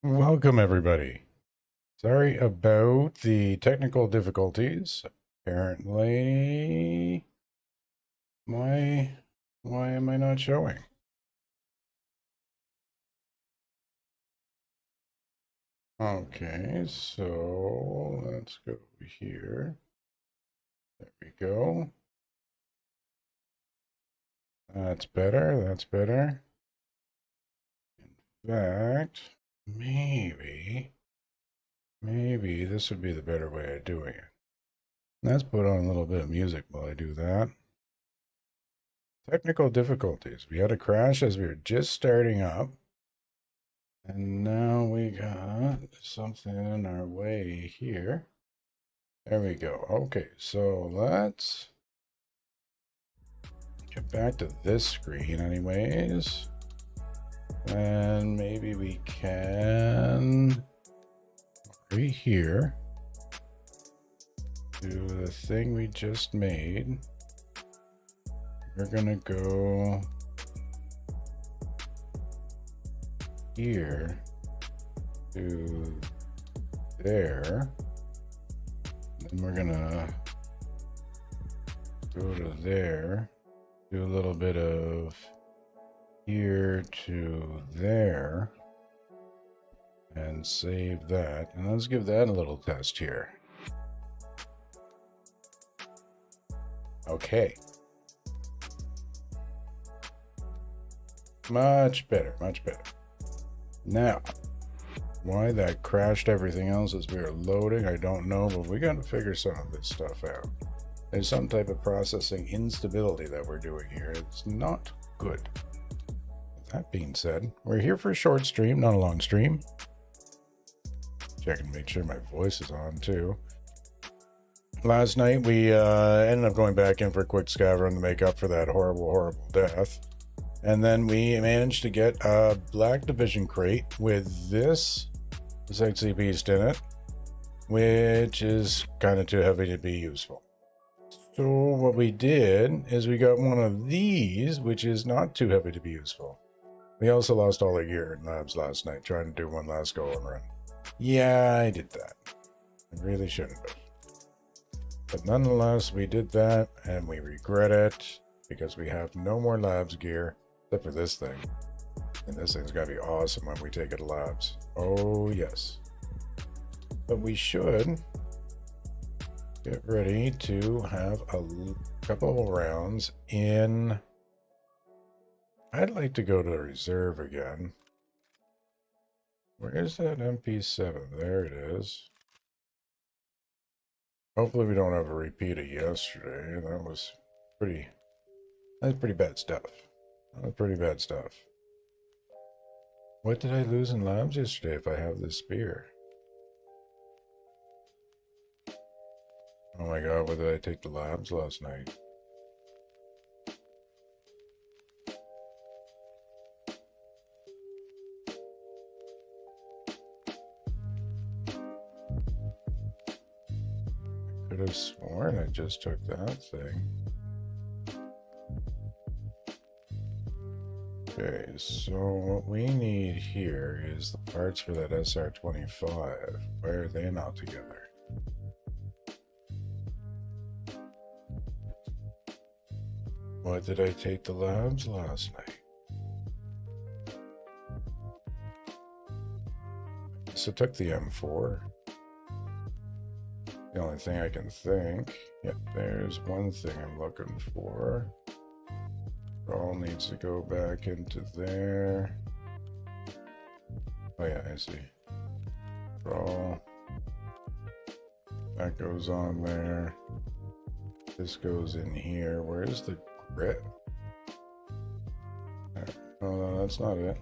Welcome, everybody. Sorry about the technical difficulties. Apparently, why, why am I not showing? Okay, so let's go here. There we go. That's better. That's better. In fact, maybe this would be the better way of doing it. Let's put on a little bit of music while I do that. Technical difficulties. We had a crash as we were just starting up. And now we got something in our way here. There we go. Okay, so let's get back to this screen anyways. And maybe we can right here do the thing we just made. We're gonna go here to there. Then we're gonna go to there, do a little bit of here to there, and save that. And let's give that a little test here. Okay. Much better, much better. Now, why that crashed everything else as we were loading, I don't know, but we got to figure some of this stuff out. There's some type of processing instability that we're doing here. It's not good. That being said, we're here for a short stream, not a long stream. Checking to make sure my voice is on too. Last night we ended up going back in for a quick scav run to make up for that horrible death. And then we managed to get a Black Division crate with this sexy beast in it, which is kind of too heavy to be useful. So what we did is we got one of these, which is not too heavy to be useful. We also lost all our gear in labs last night trying to do one last go and run. Yeah, I did that. I really shouldn't have. But nonetheless, we did that and we regret it because we have no more labs gear except for this thing. And this thing's gotta be awesome when we take it to labs. Oh, yes. But we should get ready to have a couple of rounds in. I'd like to go to reserve again. Where is that MP7? There it is. Hopefully we don't have a repeat of yesterday. That's pretty bad stuff. That was pretty bad stuff. What did I lose in labs yesterday if I have this spear? Oh my god, what did I take to labs last night? I could have sworn I just took that thing. Okay, so what we need here is the parts for that SR-25. Why are they not together? What did I take to labs last night? So I took the M4. The only thing I can think. Yep, there's one thing I'm looking for. All needs to go back into there. Oh yeah, I see. All that goes on there. This goes in here. Where's the grip? Oh no, that's not it.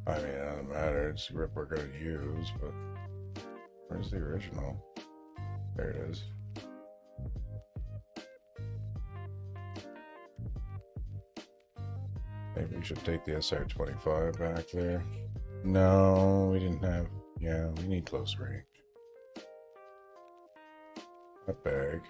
I mean, it doesn't matter. It's the grip we're gonna use, but where's the original? There it is. Maybe we should take the SR-25 back there. No, we didn't have. Yeah, we need close range. That bag.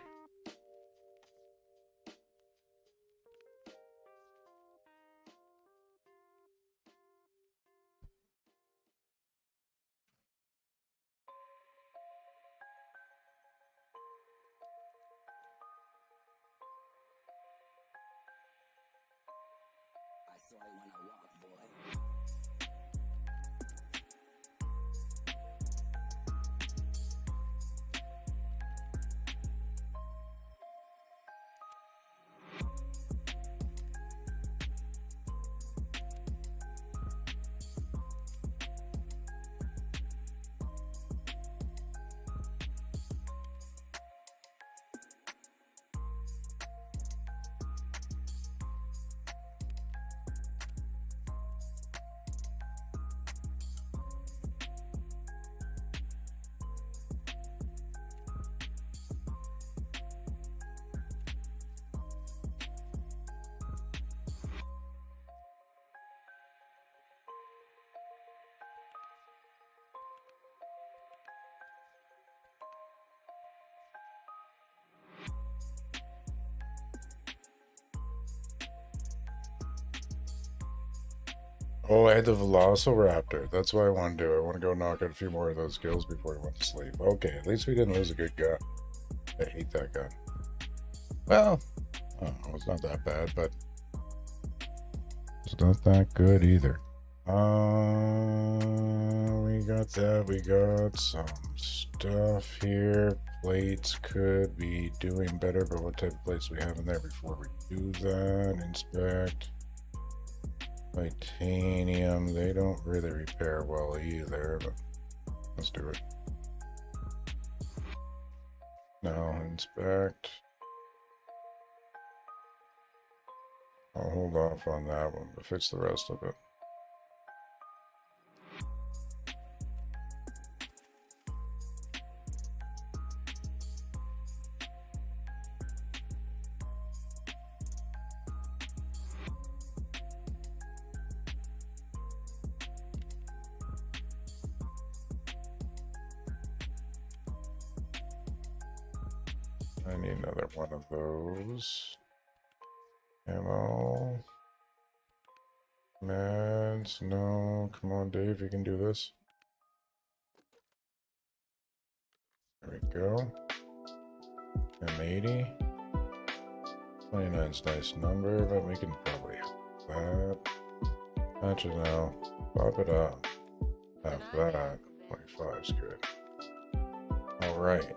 Oh, I had the Velociraptor. That's what I want to do. I want to go knock out a few more of those kills before he went to sleep. Okay, at least we didn't lose a good guy. I hate that gun. Well, I don't know, it's not that bad, but it's not that good either. We got that. We got some stuff here. Plates could be doing better, but what type of plates do we have in there before we do that? Inspect. Titanium, they don't really repair well either, but let's do it. Now inspect. I'll hold off on that one, but fix the rest of it. I need another one of those. Ammo. Meds. No. Come on, Dave. You can do this. There we go. M80. 29's a nice number, but we can probably have that. Actually, no. Pop it up. Have that. 25's good. Alright.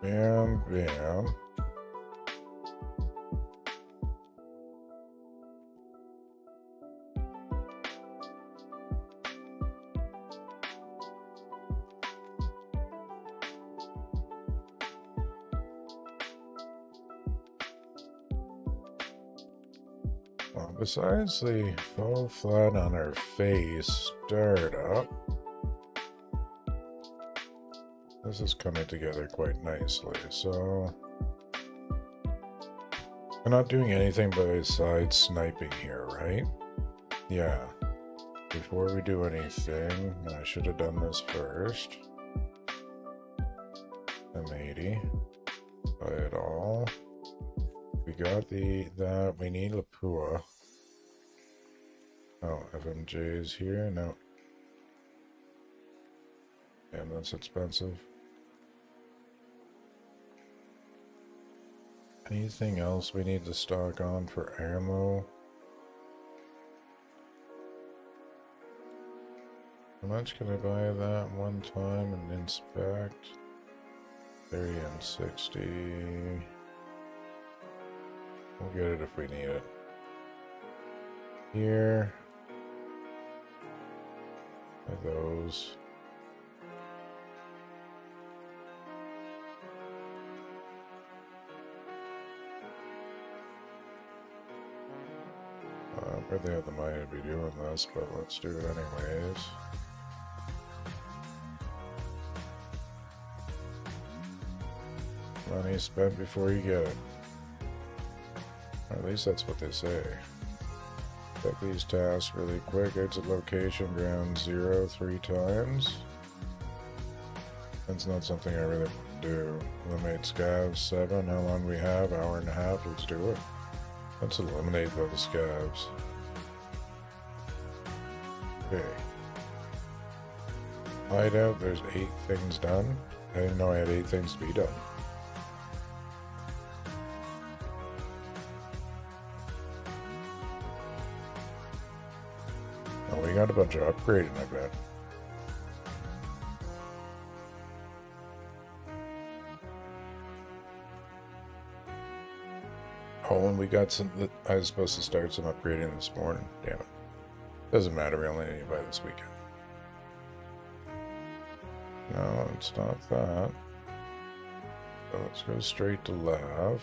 Bam, bam. Well, besides the faux flat on her face startup, this is coming together quite nicely. So we're not doing anything besides sniping here, right? Yeah. Before we do anything, I should have done this first. M80. Buy it all. We got that. We need Lapua. Oh, FMJ's here. No. Damn, that's expensive. Anything else we need to stock on for ammo? How much can I buy that one time and inspect? 30 and 60. We'll get it if we need it. Here. Are those. I barely have the money to be doing this, but let's do it anyways. Money spent before you get it. Or at least that's what they say. Check these tasks really quick. Exit location, ground 0 3 times. That's not something I really want to do. Eliminate scavs 7. How long we have? Hour and a half. Let's do it. Let's eliminate those scavs. Okay. Hideout, there's 8 things done. I didn't know I had 8 things to be done. Oh, we got a bunch of upgrading, I bet. Oh, and we got some. I was supposed to start some upgrading this morning. Damn it. Doesn't matter. We only need to buy this weekend. No, it's not that. So let's go straight to Lav.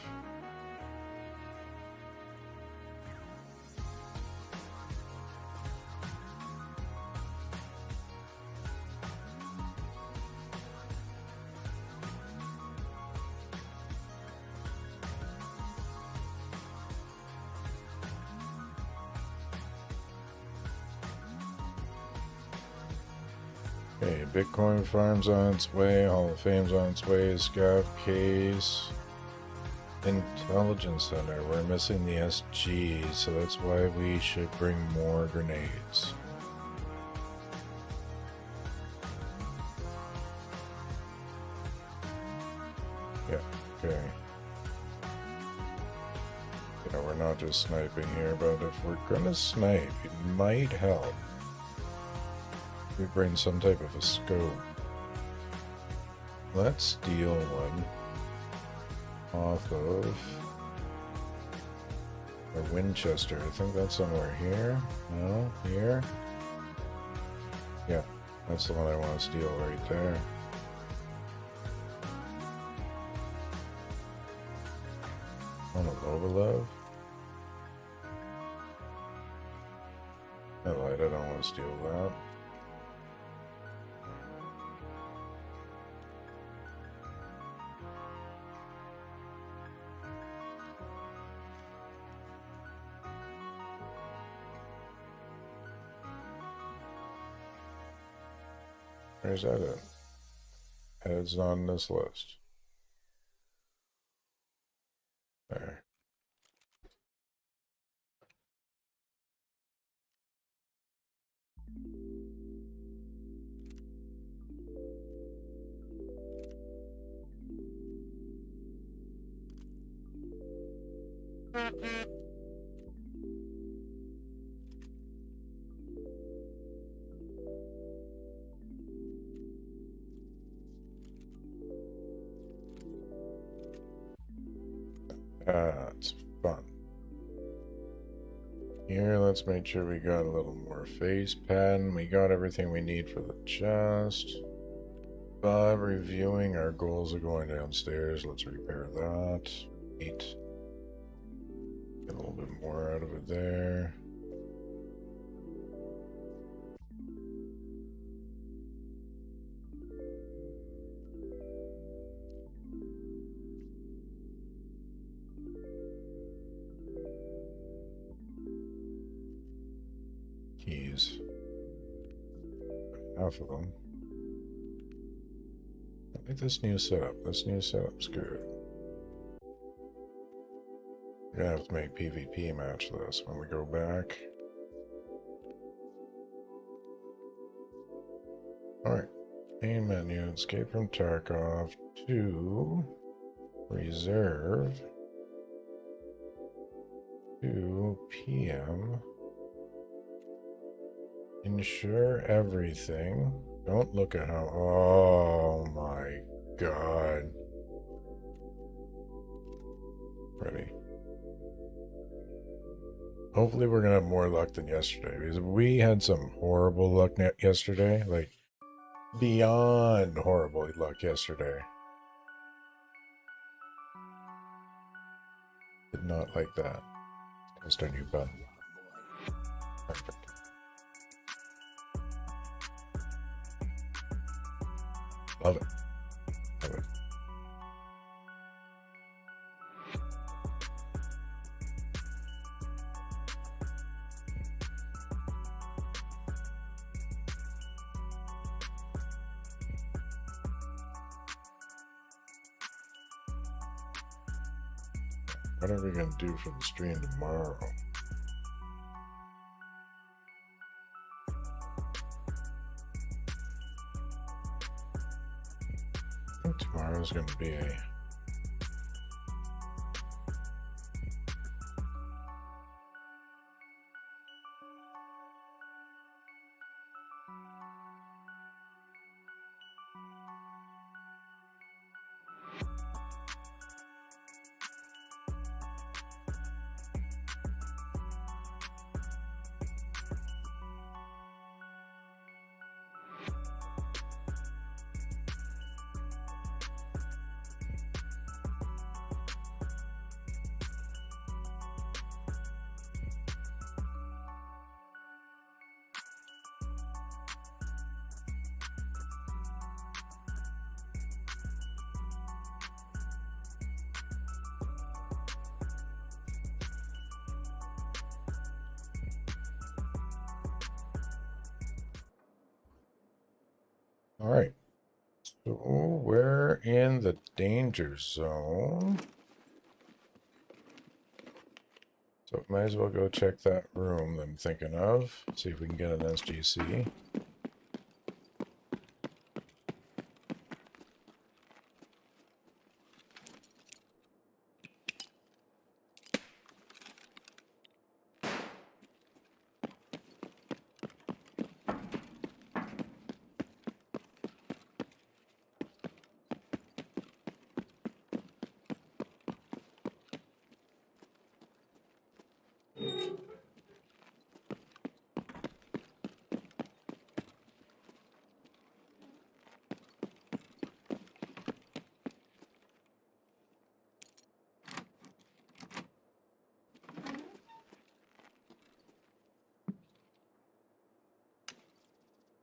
Okay, Bitcoin Farm's on its way, Hall of Fame's on its way, Scav Case, Intelligence Center. We're missing the SG, so that's why we should bring more grenades. Yeah, okay. You know, we're not just sniping here, but if we're gonna snipe, it might help. We bring some type of a scope. Let's steal one off of a Winchester. I think that's somewhere here. No, here. Yeah, that's the one I want to steal right there. On a Lovalov. I lied, I don't want to steal that. Where's that at? It's not on this list. There. It's fun. Here, let's make sure we got a little more face padding. We got everything we need for the chest. But reviewing our goals of going downstairs. Let's repair that. 8. Get a little bit more out of it there. Keys. Half of them. I like this new setup. This new setup's good. We're gonna have to make PvP match this when we go back. Alright. Main menu, escape from Tarkov to reserve 2 p.m. Ensure everything. Don't look at how. Oh my god. Ready. Hopefully, we're gonna have more luck than yesterday because we had some horrible luck yesterday. Like, beyond horrible luck yesterday. Did not like that. Test our new button. Perfect. Love it. Love it. What are we going to do for the stream tomorrow? I think tomorrow's going to be a... All right. So we're in the danger zone. So might as well go check that room that I'm thinking of. See if we can get an SGC.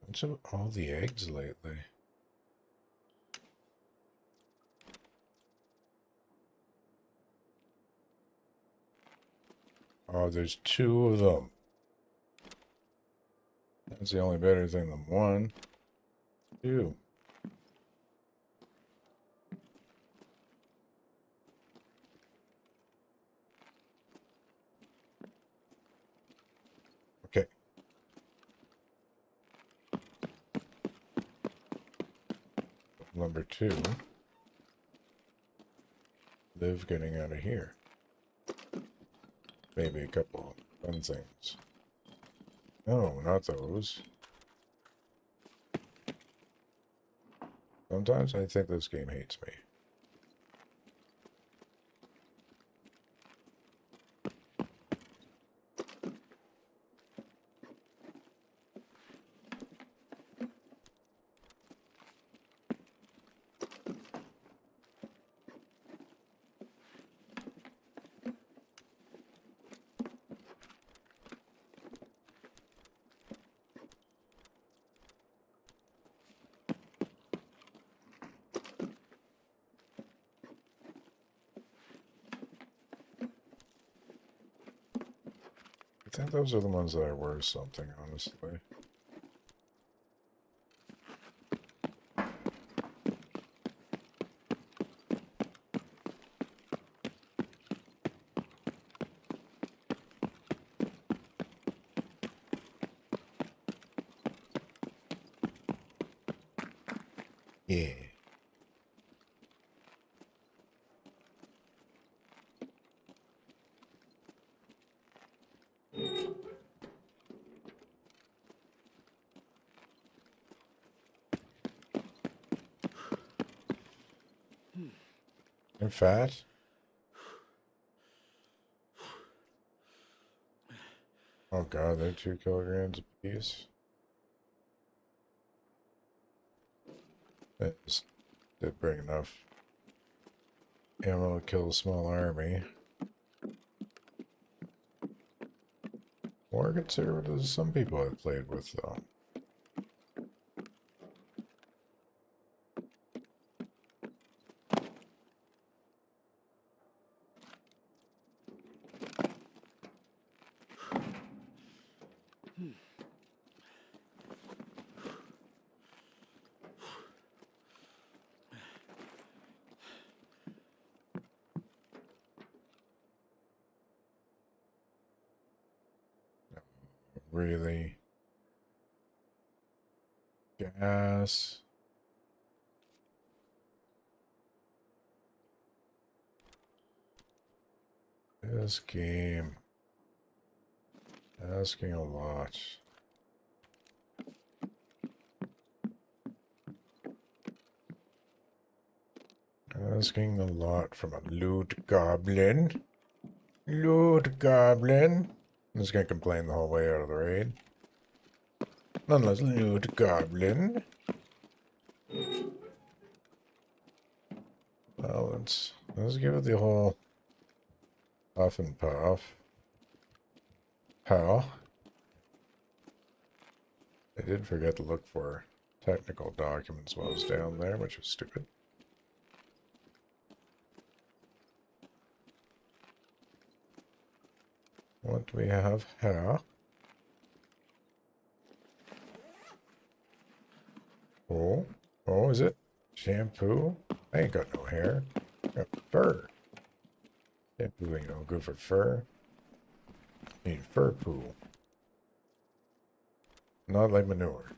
What's up with all the eggs lately? Oh, there's 2 of them. That's the only better thing than 1. 2. Okay. Number 2. Live getting out of here. Maybe a couple fun things. No, not those. Sometimes I think this game hates me. I think those are the ones that are worth something, honestly. Yeah. They're fat. Oh god, they're 2 kilograms a piece. That just did bring enough ammo to kill a small army. More conservative than some people I've played with, though. Really? Gas. This game. Asking a lot. Asking a lot from a loot goblin. Loot goblin. I'm just gonna complain the whole way out of the raid. Unless loot goblin. Well, let's give it the whole puff and puff. How? I did forget to look for technical documents while I was down there, which was stupid. What do we have here? Oh, oh, is it shampoo? I ain't got no hair. I got fur. Shampoo ain't no good for fur. Need fur poo. Not like manure.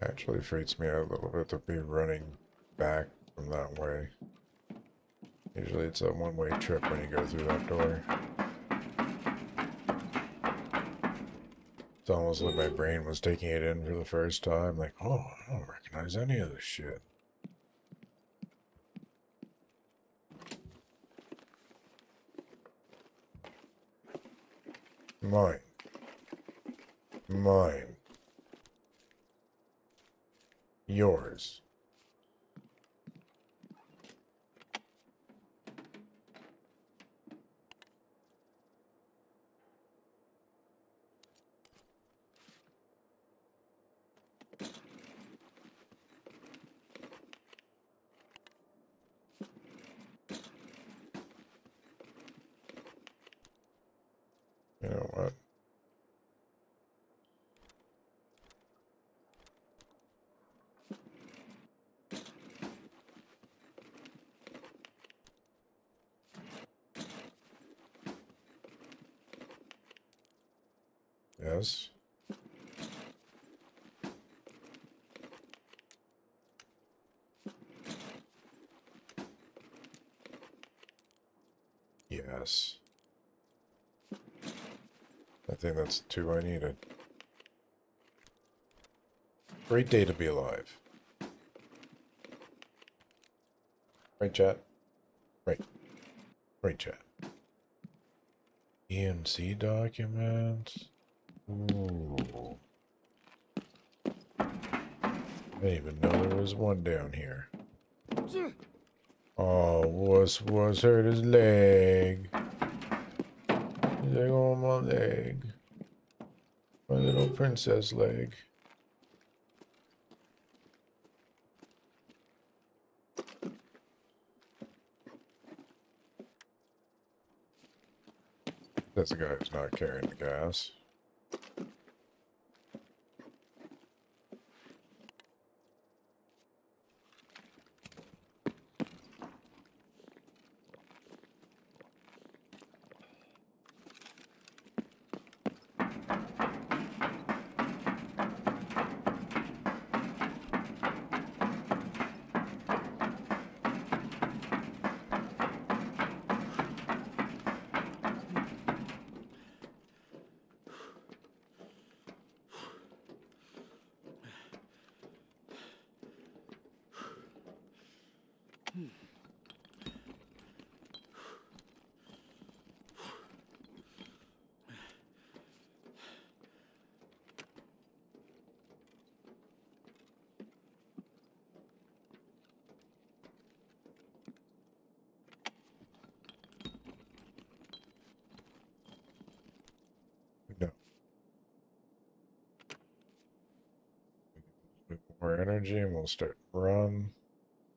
Actually freaks me out a little bit to be running back from that way. Usually it's a one-way trip when you go through that door. It's almost like my brain was taking it in for the first time. Like, oh, I don't recognize any of this shit. Mine. Mine. Yours. You know what? Yes. Yes. I think that's the two I needed. Great day to be alive. Right, chat? Right. Right, chat. EMC documents. Ooh. I didn't even know there was one down here. Oh, was hurt his leg. His leg on my leg. My little princess leg. That's the guy who's not carrying the gas. No. More energy and we'll start to run.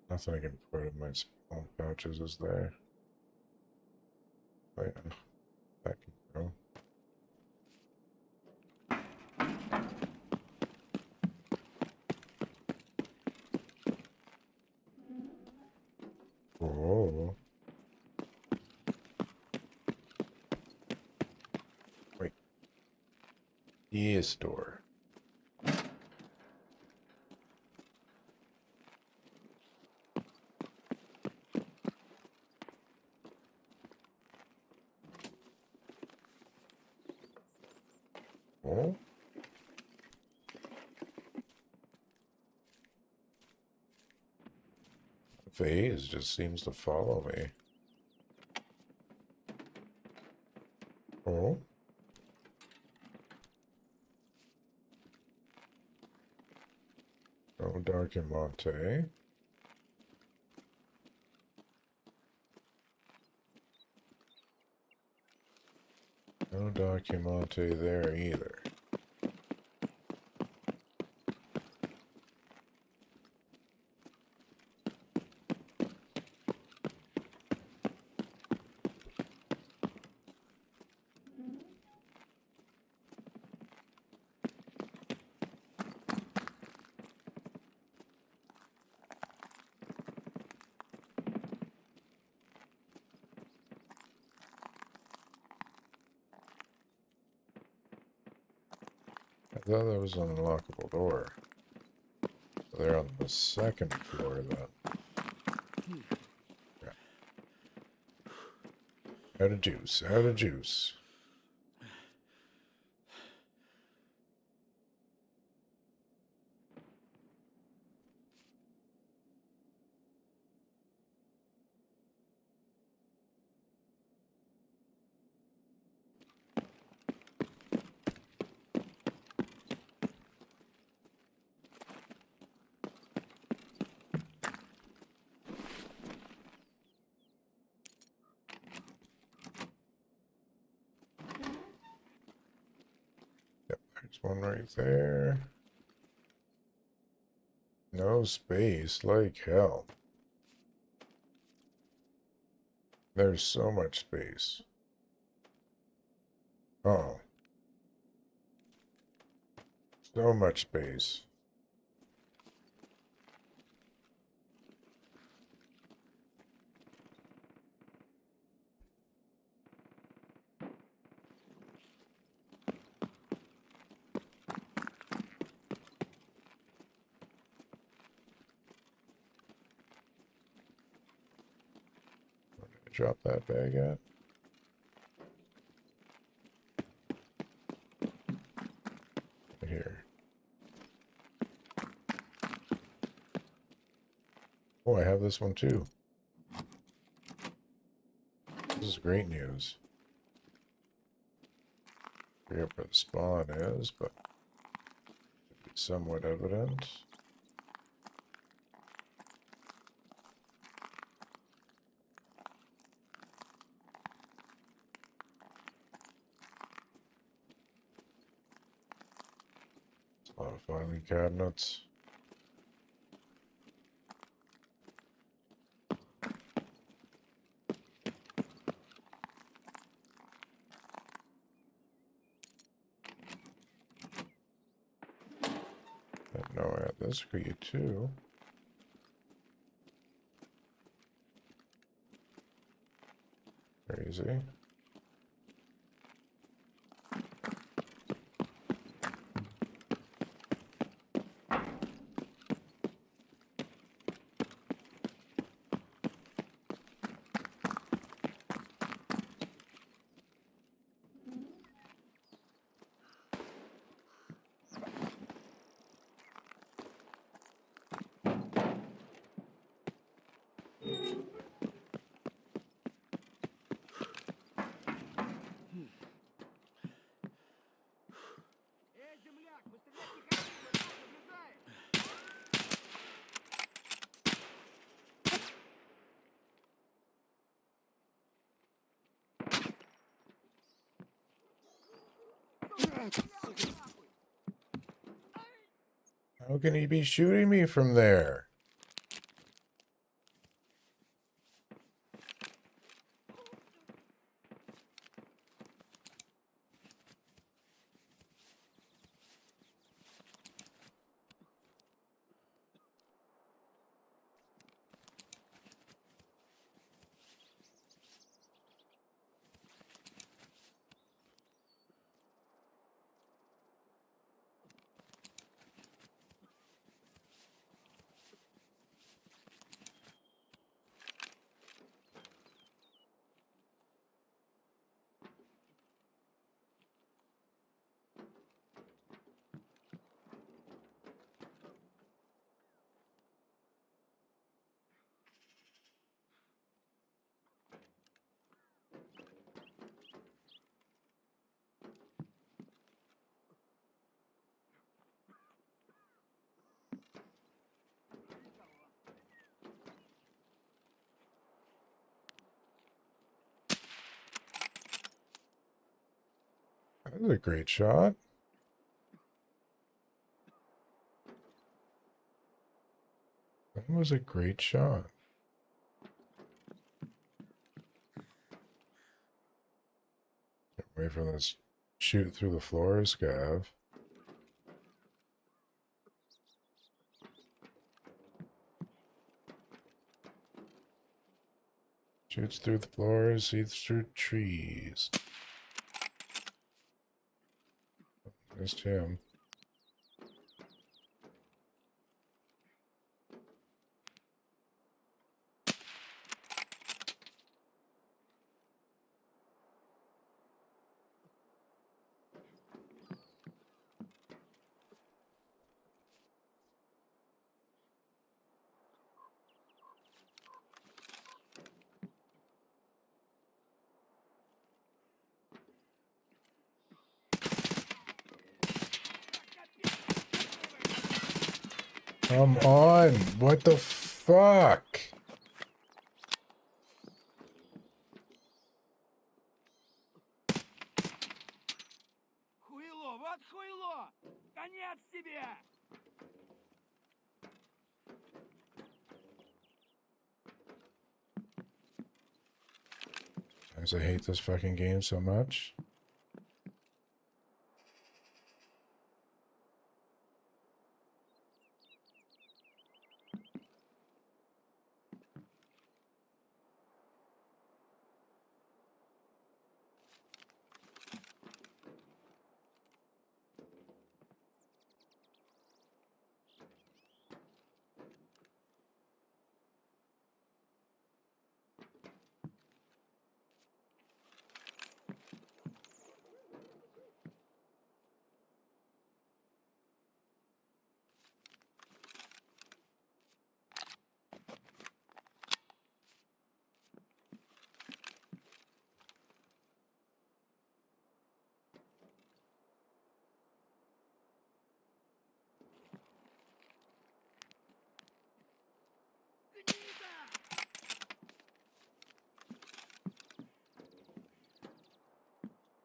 Nothing I can put in my small pouches is there. Oh yeah, that can go. Oh. Wait. E-store. Oh. Phase just seems to follow me. documente. No documente there either. I thought that was an unlockable door. They're on the second floor then. Yeah. Out of juice, out of juice. There's one right there. No space, like hell. There's so much space. Oh. So much space. Drop that bag at. Right here. Oh, I have this one too. This is great news. I forget where the spawn is, but it's somewhat evident. A lot of filing cabinets. I know I have this for you too. Crazy. How can he be shooting me from there? That was a great shot. That was a great shot. Get away from this shoot through the floor, Scav. Shoots through the floors, sees through trees. Missed him. Come on! What the fuck? Хуйло, вот хуйло! Конец тебе! As I hate this fucking game so much.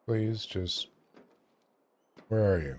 Please just... Where are you?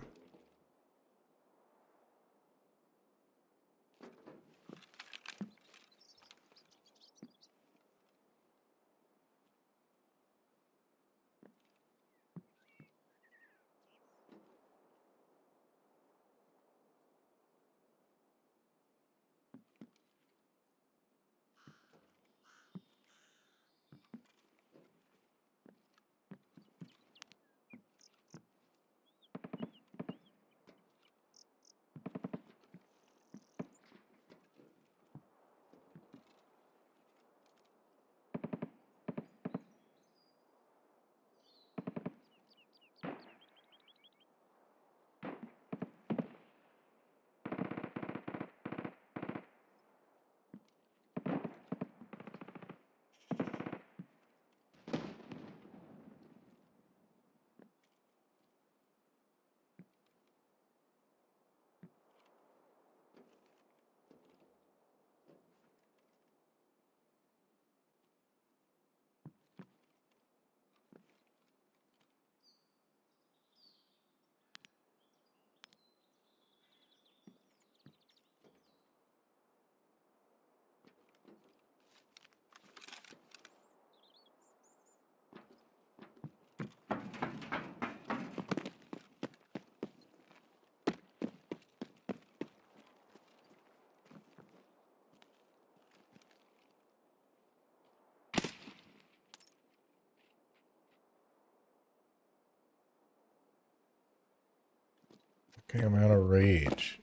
Okay, I'm out of rage.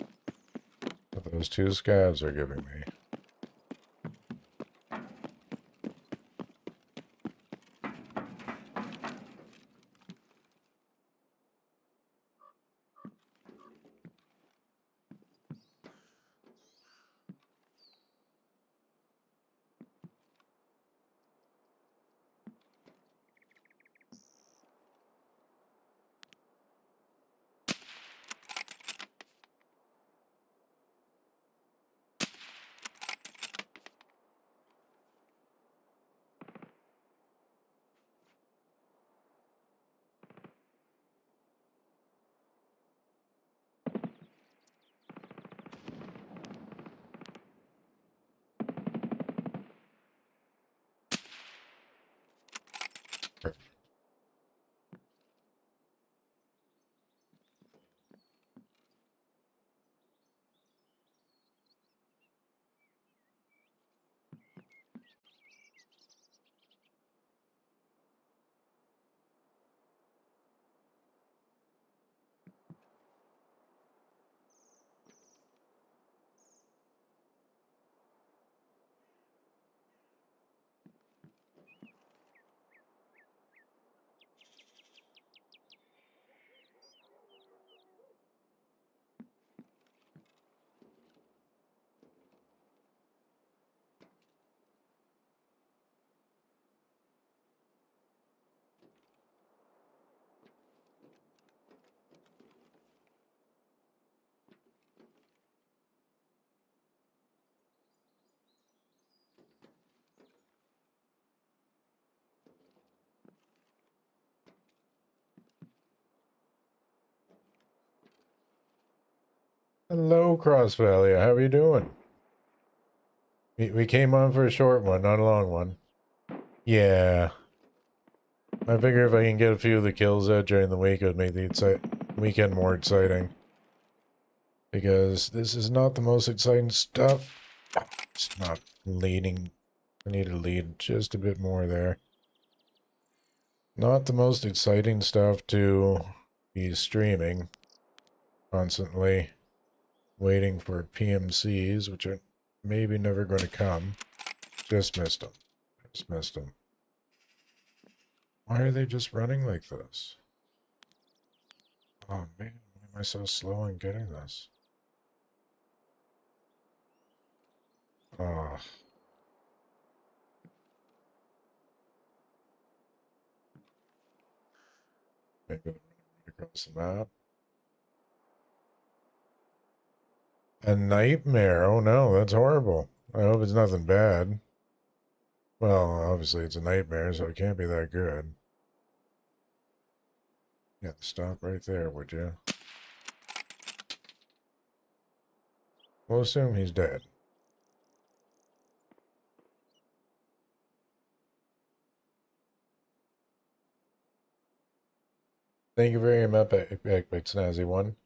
But those two scavs are giving me. Hello, Crossvallia. How are you doing? We came on for a short one, not a long one. Yeah. I figure if I can get a few of the kills out during the week, it would make the weekend more exciting. Because this is not the most exciting stuff. It's not leading. I need to lead just a bit more there. Not the most exciting stuff to be streaming. Constantly waiting for PMCs, which are maybe never going to come. Just missed them. Just missed them. Why are they just running like this? Oh man, why am I so slow in getting this? Oh. Maybe they're running right across the map. A nightmare. Oh no, that's horrible. I hope it's nothing bad. Well, obviously it's a nightmare, so it can't be that good. Yeah, stop right there, would you? We'll assume he's dead. Thank you very much, Snazzy One.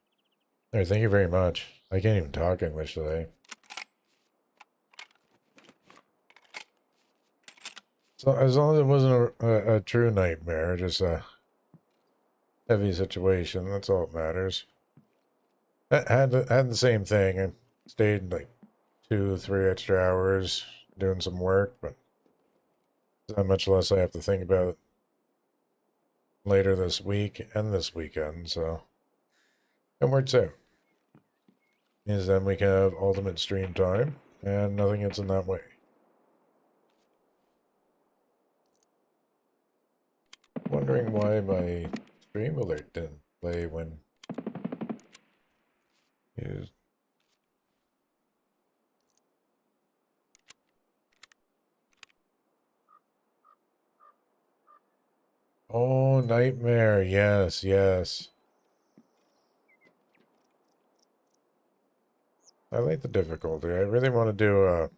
Hey, thank you very much. I can't even talk English today. So as long as it wasn't a true nightmare, just a heavy situation, that's all that matters. I had the same thing. I stayed like 2-3 extra hours doing some work, but how much less I have to think about it later this week and this weekend, so it works out. Means then we can have ultimate stream time, and nothing gets in that way. Wondering why my stream alert didn't play when you... Oh, nightmare. Yes, yes. I like the difficulty. I really want to do a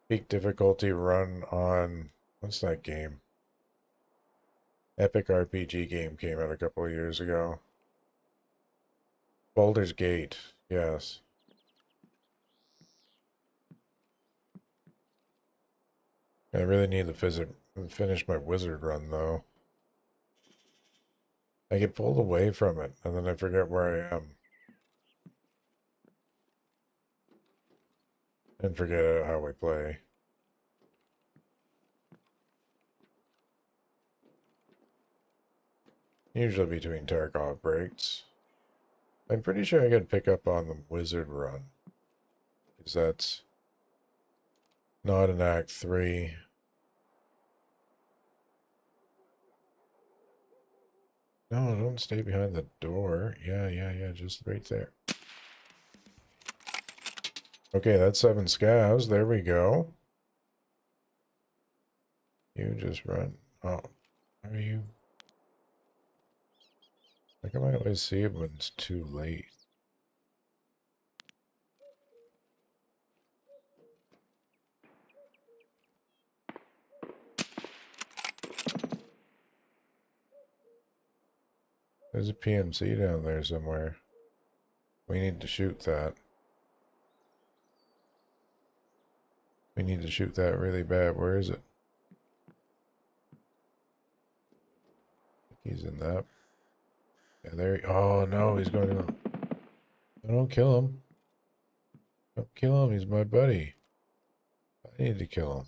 peak difficulty run on... What's that game? Epic RPG game came out a couple of years ago. Baldur's Gate. Yes. I really need to finish my wizard run, though. I get pulled away from it, and then I forget where I am. And forget how we play. Usually between Tarkov breaks. I'm pretty sure I could pick up on the wizard run. Because that's not in Act 3. No, don't stay behind the door. Yeah, just right there. Okay, that's 7 scavs. There we go. You just run. Oh, are you... Like, I might always see it when it's too late. There's a PMC down there somewhere. We need to shoot that. We need to shoot that really bad. Where is it? He's in that. Yeah, there. Oh no, he's going to. Don't kill him. Don't kill him. He's my buddy. I need to kill him.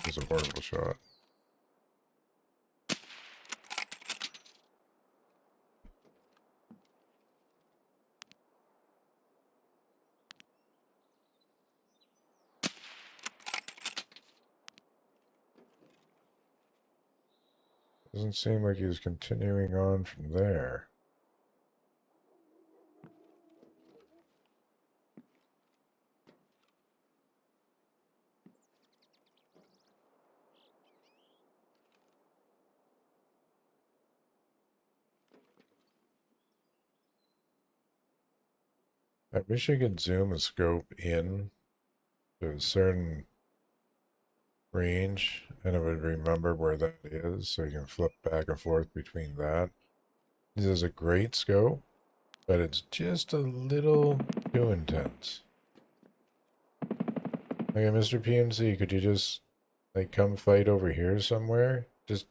It's a horrible shot. Doesn't seem like he's continuing on from there. I wish I could zoom a scope in to a certain range and I would remember where that is so you can flip back and forth between that. This is a great scope, but it's just a little too intense. Okay, Mr. PMC, could you just like come fight over here somewhere? Just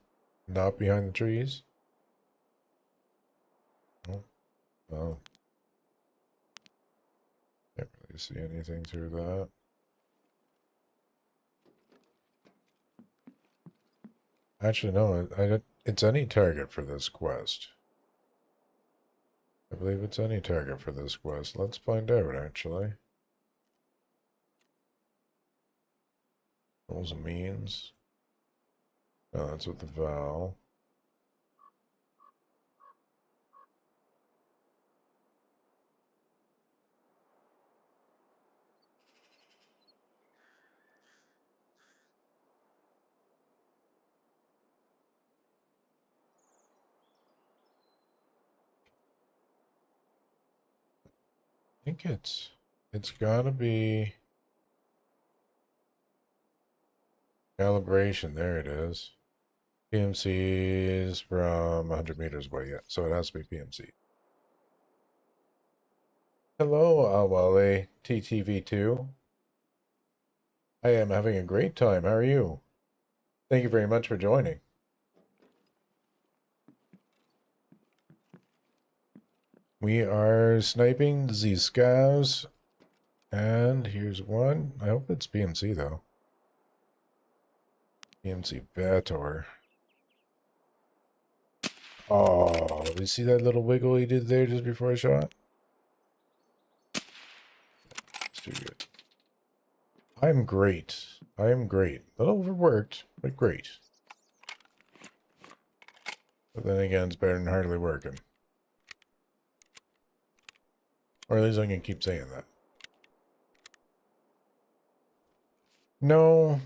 not behind the trees? Oh. Can't really see anything through that. Actually, no, it's any target for this quest. I believe it's any target for this quest. Let's find out, actually. Goals and means. Oh, that's with the vowel. I think it's gotta be calibration. There it is. PMC is from 100 meters away, yeah, so it has to be PMC. Hello, Awale TTV2. I am having a great time. How are you? Thank you very much for joining. We are sniping these scavs, and here's one. I hope it's PMC though. PMC Bator. Oh, you see that little wiggle he did there just before I shot? That's too good. I'm great. I am great. A little overworked, but great. But then again, it's better than hardly working. Or at least I can keep saying that. No.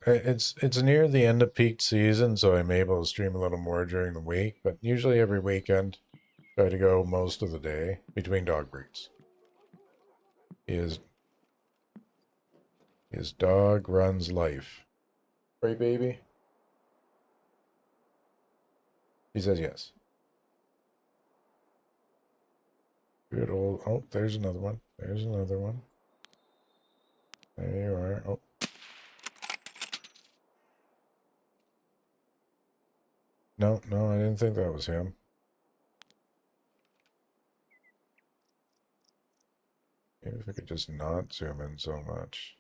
It's near the end of peak season, so I'm able to stream a little more during the week, but usually every weekend, try to go most of the day between dog breeds. His dog runs life. Right, baby? He says yes. Good old... Oh, there's another one. There's another one. There you are. Oh. No, I didn't think that was him. Maybe if I could just not zoom in so much.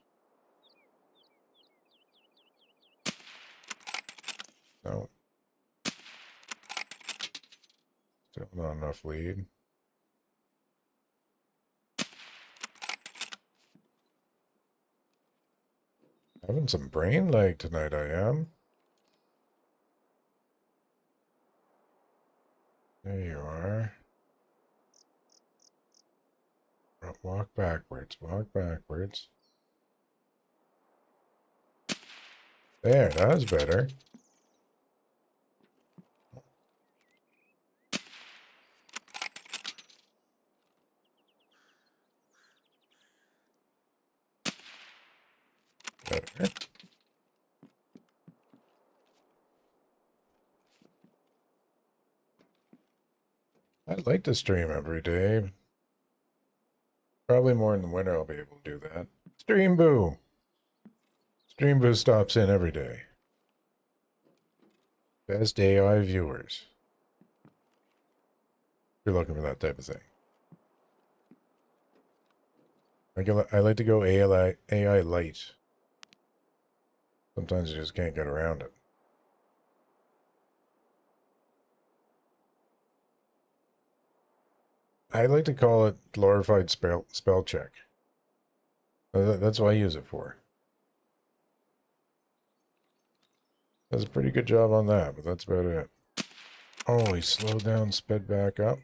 No. Still not enough lead. Having some brain lag tonight, I am. There you are. Walk backwards, walk backwards. There, that was better. Better. I'd like to stream every day. Probably more in the winter I'll be able to do that. Stream Boo! Stream Boo stops in every day. Best AI viewers. If you're looking for that type of thing. I like to go AI light. Sometimes you just can't get around it. I like to call it glorified spell check. That's what I use it for. Does a pretty good job on that, but that's about it. Oh, he slowed down, sped back up,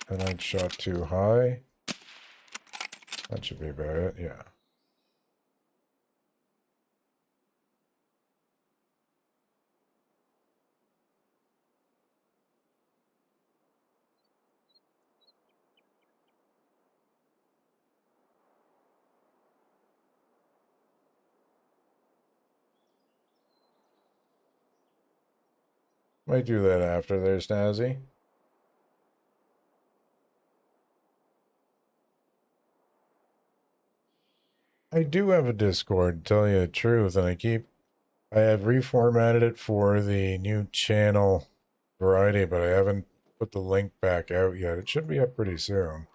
and I shot too high. That should be about it, yeah. Might do that after there, Snazzy. I do have a Discord, to tell you the truth, and I have reformatted it for the new channel variety, but I haven't put the link back out yet. It should be up pretty soon.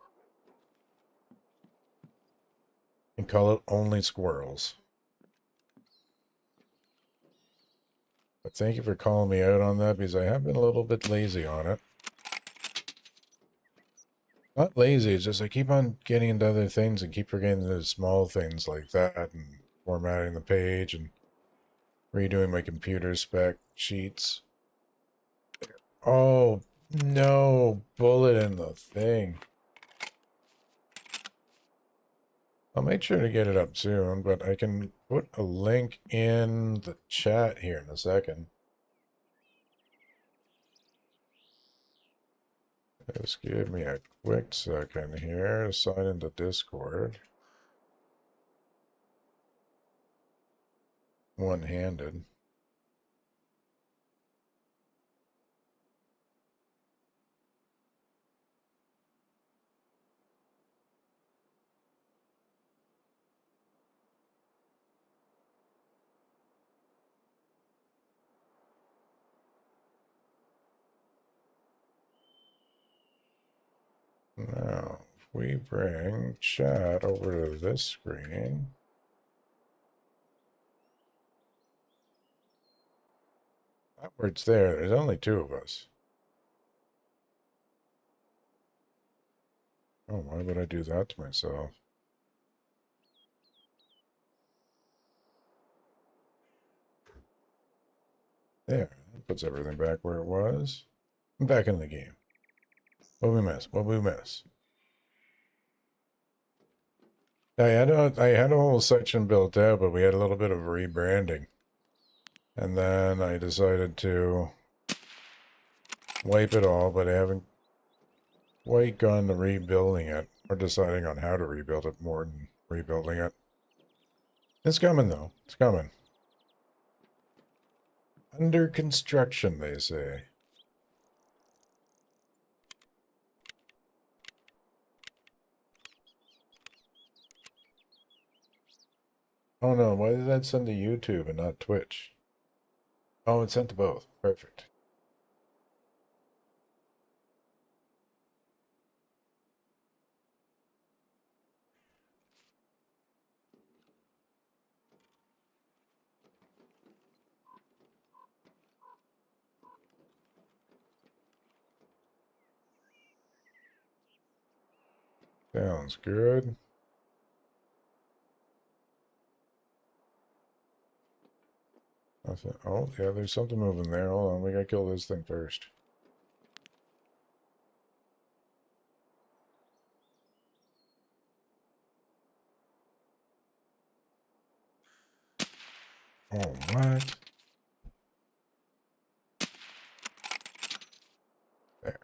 And call it Only Squirrels. But thank you for calling me out on that, because I have been a little bit lazy on it. Not lazy, it's just I keep on getting into other things and keep forgetting the small things like that, and formatting the page and redoing my computer spec sheets. Oh, no, bullet in the thing. I'll make sure to get it up soon, but I can put a link in the chat here in a second. Just give me a quick second here to sign into Discord. One-handed. Now, if we bring chat over to this screen. That where it's there, there's only two of us. Oh, why would I do that to myself? There, that puts everything back where it was. I'm back in the game. What we miss? What we miss? I had a whole section built out, but we had a little bit of rebranding. And then I decided to wipe it all, but I haven't quite gone to rebuilding it, or deciding on how to rebuild it more than rebuilding it. It's coming, though. It's coming. Under construction, they say. Oh no, why did that send to YouTube and not Twitch? Oh, it sent to both. Perfect. Sounds good. Oh, yeah, there's something moving there. Hold on, we gotta kill this thing first. Oh, what? There.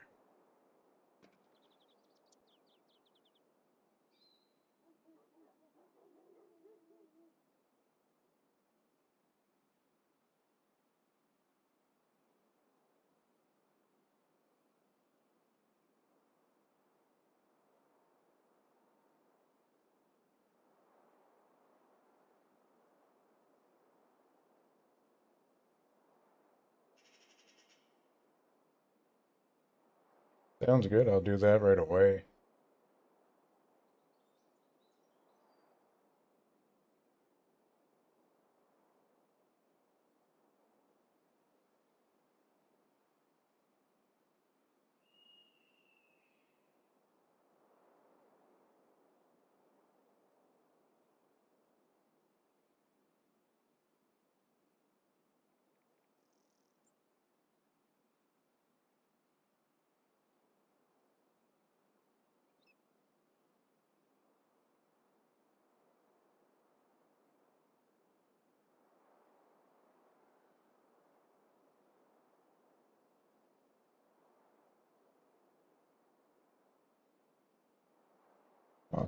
Sounds good. I'll do that right away.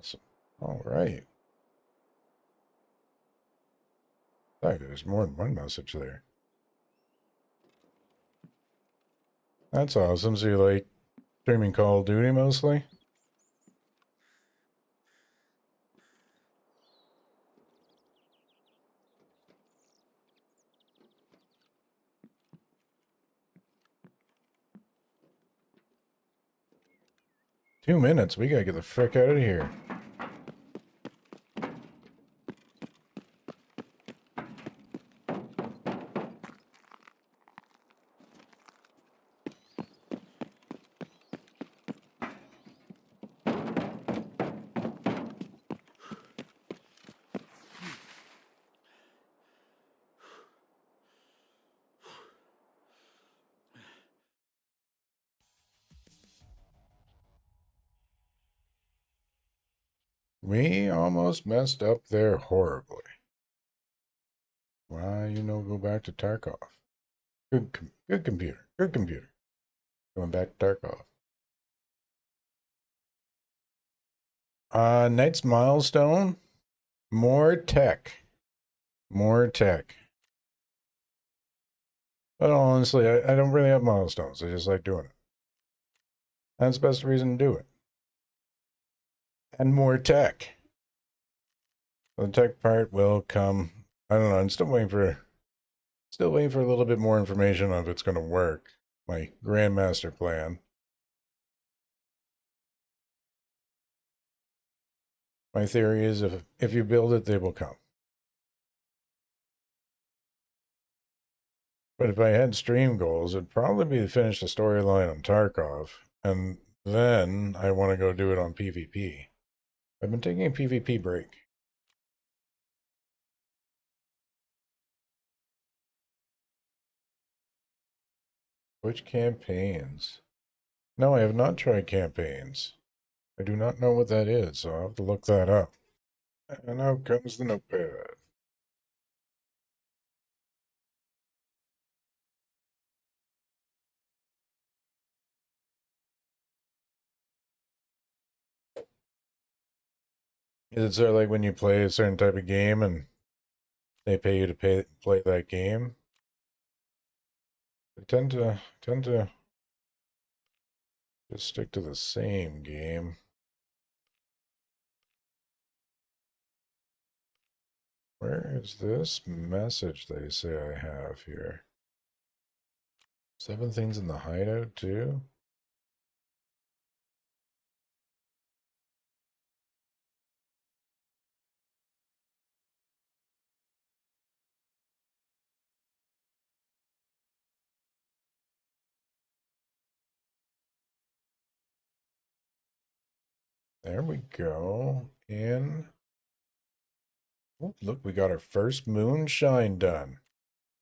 Awesome. All right. There's more than one message there. That's awesome. So you like streaming Call of Duty mostly? $2 minutes. We gotta get the frick out of here. We almost messed up there horribly. Why, go back to Tarkov. Good computer. Good computer. Going back to Tarkov. Next milestone. More tech. More tech. But honestly, I don't really have milestones. I just like doing it. That's the best reason to do it. And more tech. The tech part will come. I don't know. I'm still waiting for a little bit more information on if it's going to work. My Grandmaster plan. My theory is if you build it, they will come. But if I had stream goals, it'd probably be to finish the storyline on Tarkov, and then I want to go do it on PvP. I've been taking a PvP break. Which campaigns? No, I have not tried campaigns. I do not know what that is, so I'll have to look that up. And out comes the notepad. Is it sort of like when you play a certain type of game and they pay you to play that game? They tend to just stick to the same game. Where is this message they say I have here? 7 things in the hideout too? There we go. Oh, look, we got our first moonshine done.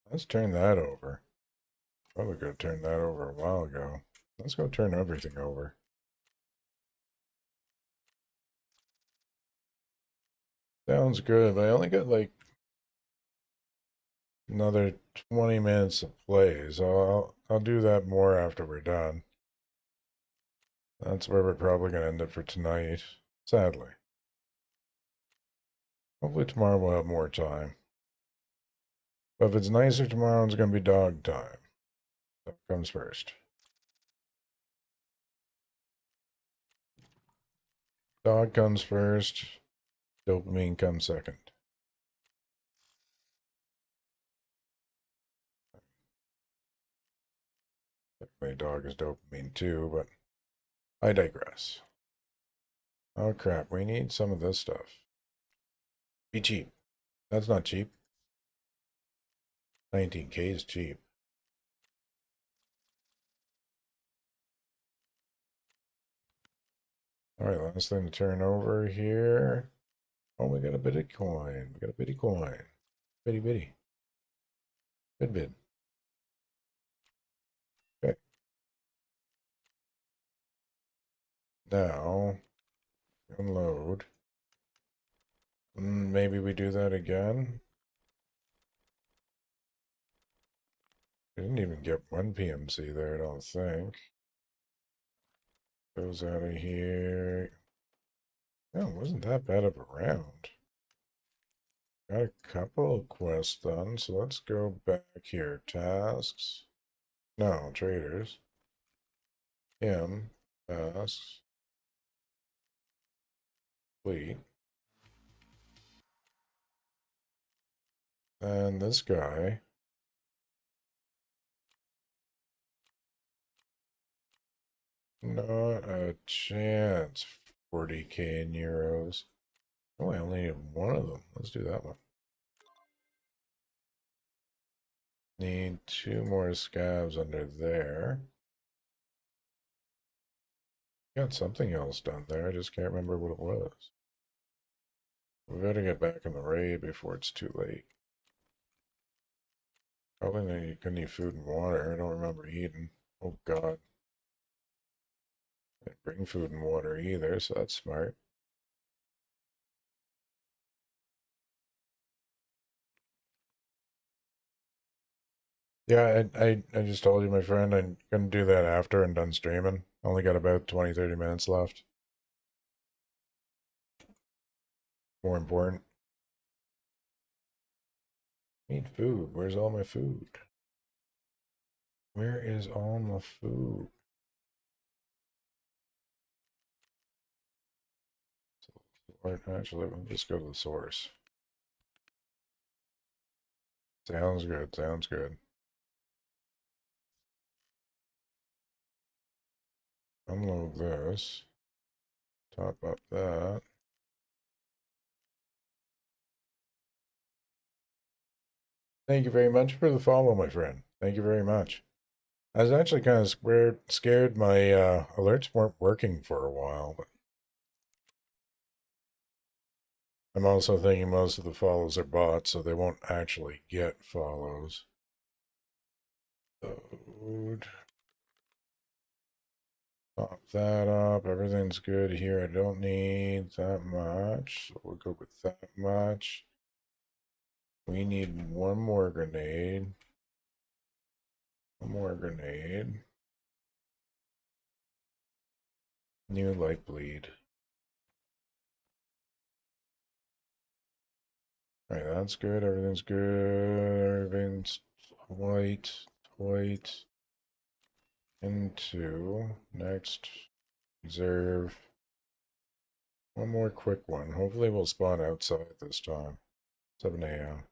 Let's turn that over. Probably could have turned that over a while ago. Let's go turn everything over. Sounds good, but I only got like another 20 minutes of play, so I'll do that more after we're done. That's where we're probably going to end it for tonight, sadly. Hopefully tomorrow we'll have more time. But if it's nicer tomorrow, it's going to be dog time. That comes first. Dog comes first. Dopamine comes second. My dog is dopamine too, but I digress. Oh crap, we need some of this stuff. Be cheap. That's not cheap. 19K is cheap. Alright, last thing to turn over here. Oh, we got a bit of coin. We got a bitty coin. Bitty bitty. Bid bid. Okay. Now, unload. Maybe we do that again. We didn't even get one PMC there, I don't think. Goes out of here. Oh, it wasn't that bad of a round. Got a couple of quests done, so let's go back here. Tasks. No, traders. Him. Tasks. Fleet. And this guy. Not a chance. 40k in euros. Oh, I only need one of them. Let's do that one. Need 2 more scabs under there. Got something else done there. I just can't remember what it was. We gotta get back in the raid before it's too late. Probably gonna need food and water. I don't remember eating. Oh god. Didn't bring food and water either, so that's smart. Yeah, I just told you, my friend, I'm gonna do that after I'm done streaming. Only got about 20-30 minutes left. More important. Need food. Where's all my food? Where is all my food? Actually, let me just go to the source. Sounds good, sounds good. Unload this. Top up that. Thank you very much for the follow, my friend. Thank you very much. I was actually kind of scared my alerts weren't working for a while, but I'm also thinking most of the follows are bots, so they won't actually get follows. Load. Pop that up. Everything's good here. I don't need that much, so we'll go with that much. We need one more grenade. One more grenade. New light bleed. Alright, that's good. Everything's good. Everything's white. Into next. Reserve. One more quick one. Hopefully we'll spawn outside this time. 7 a.m.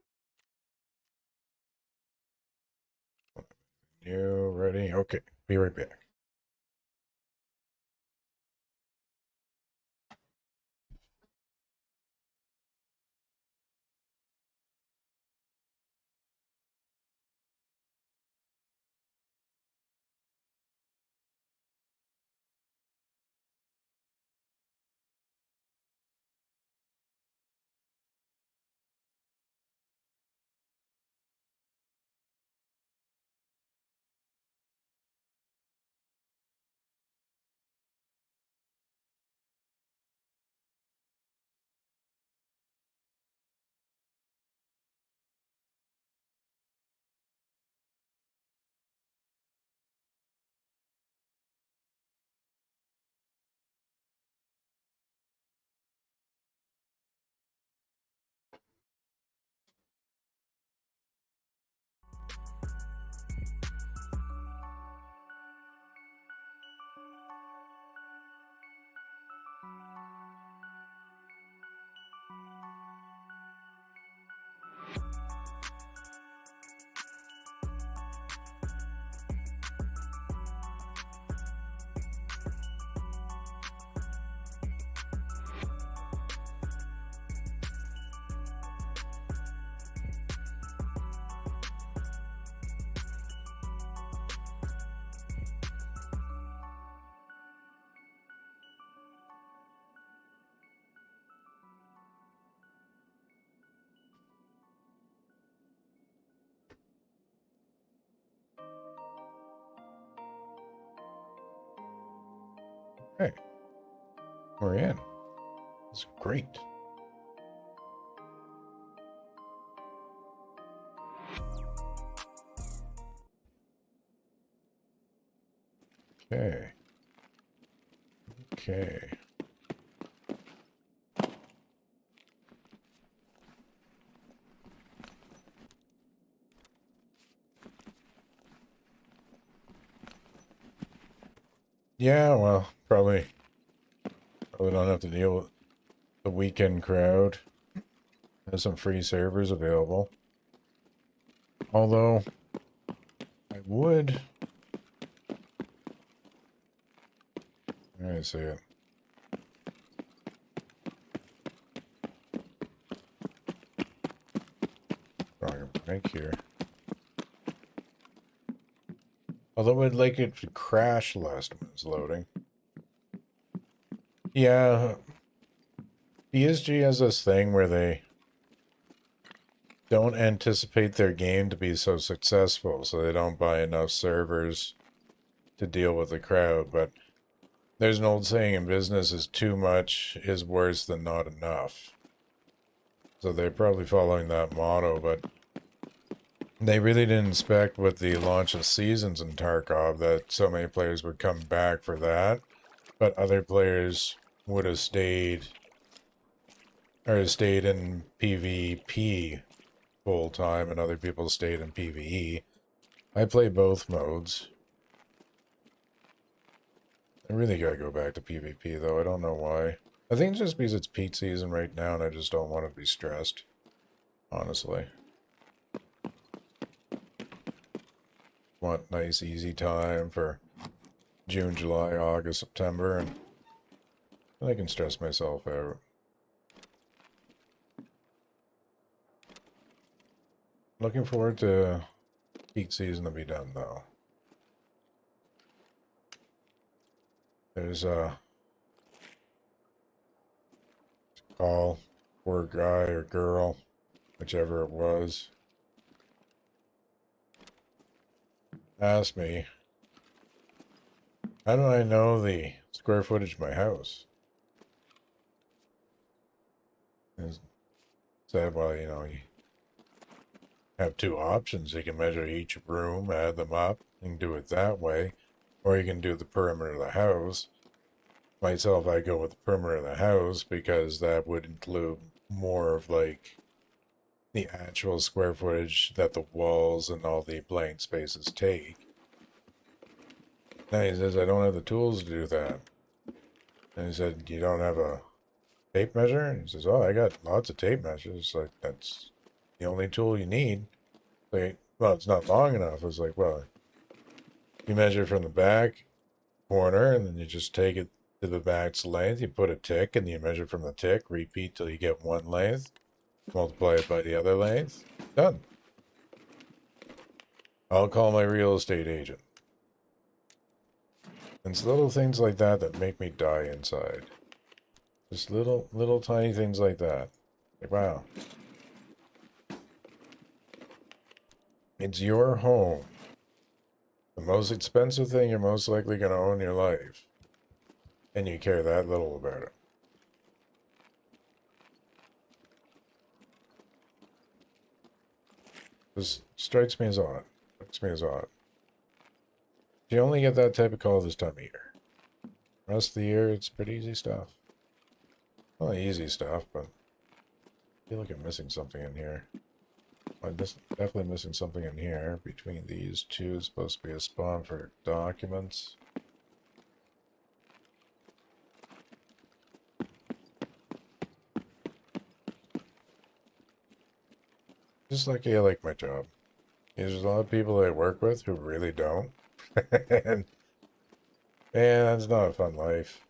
You ready? Okay, be right back. Hey, we're in. It's great. Okay. Okay. Yeah, well, probably don't have to deal with the weekend crowd. There's some free servers available. Although, I would... I see it. Wrong mic here. Although I'd like it to crash less when it's loading. Yeah, PSG has this thing where they don't anticipate their game to be so successful, so they don't buy enough servers to deal with the crowd. But there's an old saying in business is too much is worse than not enough. So they're probably following that motto, but they really didn't expect with the launch of Seasons in Tarkov that so many players would come back for that. But other players would have stayed in PvP full time and other people stayed in PvE. I play both modes. I really gotta go back to PvP though, I don't know why. I think it's just because it's peak season right now and I just don't want to be stressed. Honestly. Want nice easy time for June, July, August, September, and I can stress myself out. Looking forward to peak season to be done though. There's a call, poor guy or girl, whichever it was, asked me, how do I know the square footage of my house? And said, well, you know, you have two options. You can measure each room, add them up, and do it that way. Or you can do the perimeter of the house. Myself, I go with the perimeter of the house because that would include more of like the actual square footage that the walls and all the blank spaces take. Now he says, I don't have the tools to do that. And he said, you don't have a tape measure? And he says, oh, I got lots of tape measures. Like, that's the only tool you need. Like, well, it's not long enough. I was like, well, you measure from the back corner and then you just take it to the back's length. You put a tick and you measure from the tick, repeat till you get one length, multiply it by the other length. Done. I'll call my real estate agent. And it's little things like that that make me die inside. Just little tiny things like that. Like, wow. It's your home. The most expensive thing you're most likely going to own in your life. And you care that little about it. This strikes me as odd. Strikes me as odd. You only get that type of call this time of year. The rest of the year, it's pretty easy stuff. Well, easy stuff, but I feel like I'm missing something in here. I'm definitely missing something in here. Between these two, it's supposed to be a spawn for documents. Just like I like my job. There's a lot of people I work with who really don't. And man, that's not a fun life.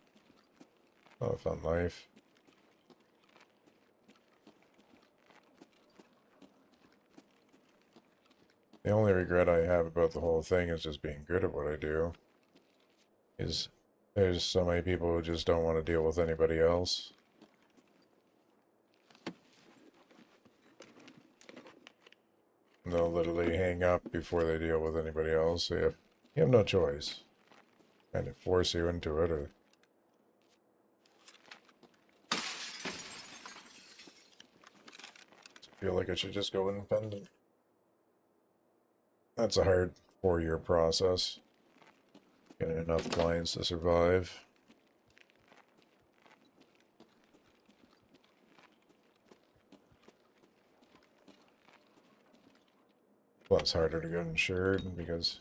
Not a fun life. The only regret I have about the whole thing is just being good at what I do. Is there's so many people who just don't want to deal with anybody else. And they'll literally hang up before they deal with anybody else. So you have no choice. And it force you into it, or I feel like I should just go independent. That's a hard 4-year process. Getting enough clients to survive. Plus harder to get insured because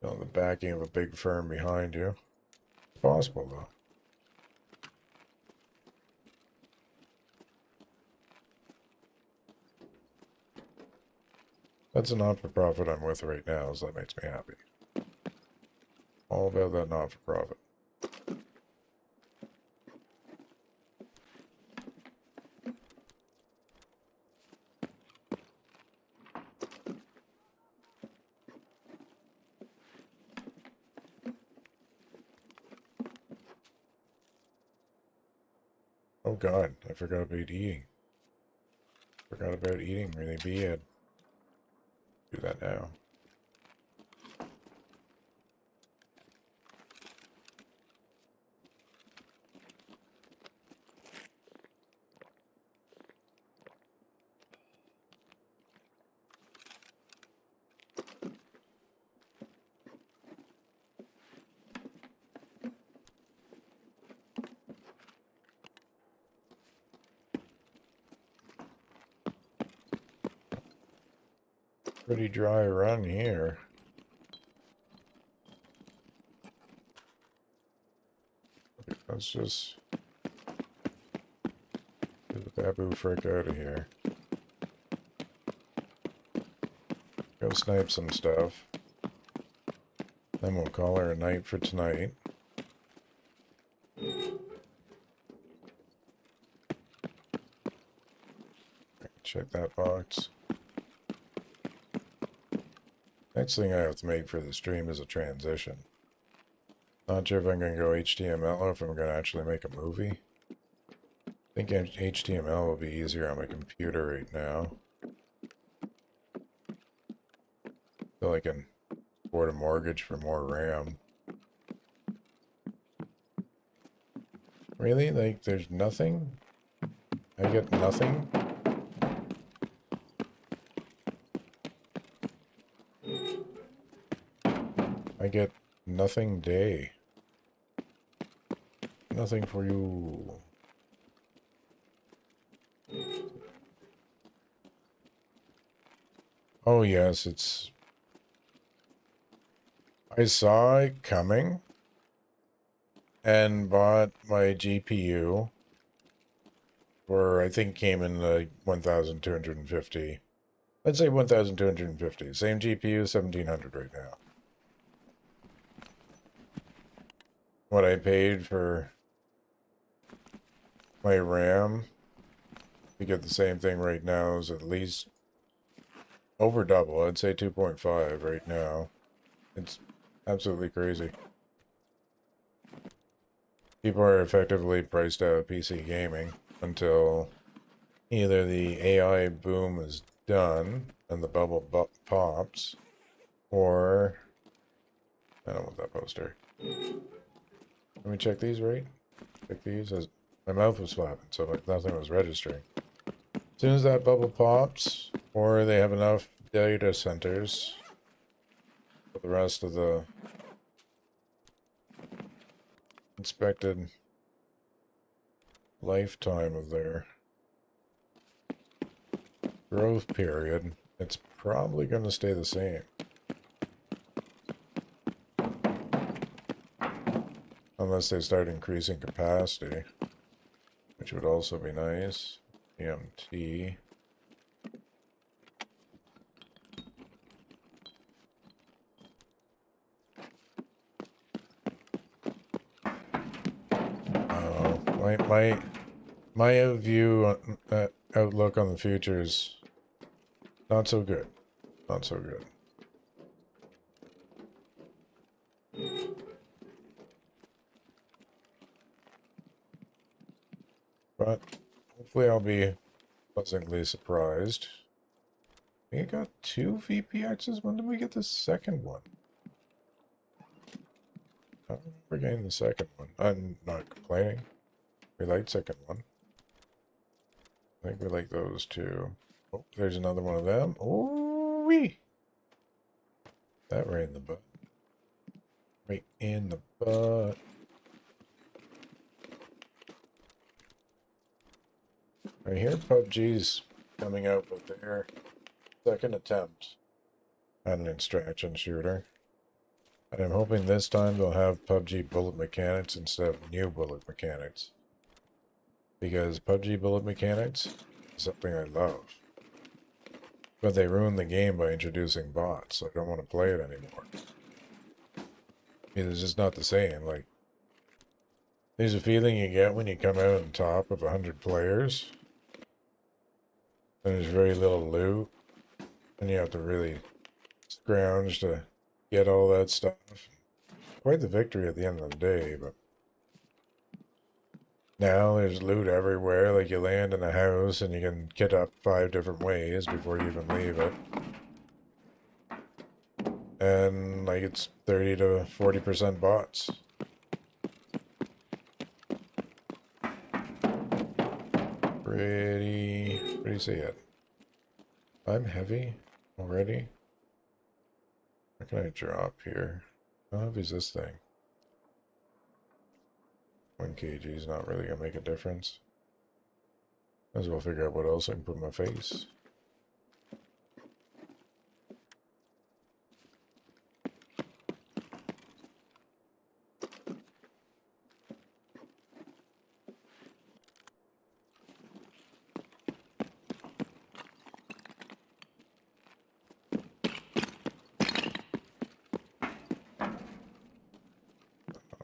You know, the backing of a big firm behind you. It's possible, though. That's a not-for-profit I'm with right now, so that makes me happy. All about that not-for-profit. Oh god, I forgot about eating. Forgot about eating really bad. Do that now. Pretty dry run here. Okay, let's just get the babu frick out of here. Go snipe some stuff. Then we'll call her a night for tonight. Check that box. Next thing I have to make for the stream is a transition. Not sure if I'm going to go HTML or if I'm going to actually make a movie. I think HTML will be easier on my computer right now. Feel like I can afford a mortgage for more RAM. Really? Like, there's nothing? I get nothing? I get nothing day. Nothing for you. Oh yes, it's... I saw it coming and bought my GPU for, I think came in like 1,250. Let's say 1,250. Same GPU, 1,700 right now. What I paid for my RAM to get the same thing right now is at least over double. I'd say 2.5 right now. It's absolutely crazy. People are effectively priced out of PC gaming until either the AI boom is done and the bubble pops, or... I don't want that poster. Let me check these, right? Check these. As my mouth was flapping, so nothing was registering. As soon as that bubble pops, or they have enough data centers for the rest of the expected lifetime of their growth period, it's probably going to stay the same. Unless they start increasing capacity, which would also be nice. EMT. My view, outlook on the future is not so good. Not so good. But hopefully I'll be pleasantly surprised. We got 2 VPXs? When did we get the second one? I don't remember getting the second one. I'm not complaining. We liked second one. I think we like those too. Oh, there's another one of them. Oh, wee! That right in the butt. Right in the butt. I hear PUBG's coming out with their second attempt at an extraction shooter. And I'm hoping this time they'll have PUBG bullet mechanics instead of new bullet mechanics. Because PUBG bullet mechanics is something I love. But they ruined the game by introducing bots, so I don't want to play it anymore. It's just not the same. Like, there's a feeling you get when you come out on top of 100 players. And there's very little loot. And you have to really scrounge to get all that stuff. Quite the victory at the end of the day, but now there's loot everywhere. Like, you land in a house and you can get up 5 different ways before you even leave it. And like, it's 30 to 40% bots. Pretty see it. I'm heavy already. What can I drop here? How heavy is this thing? 1 kg is not really gonna make a difference. Might as well figure out what else I can put in my face.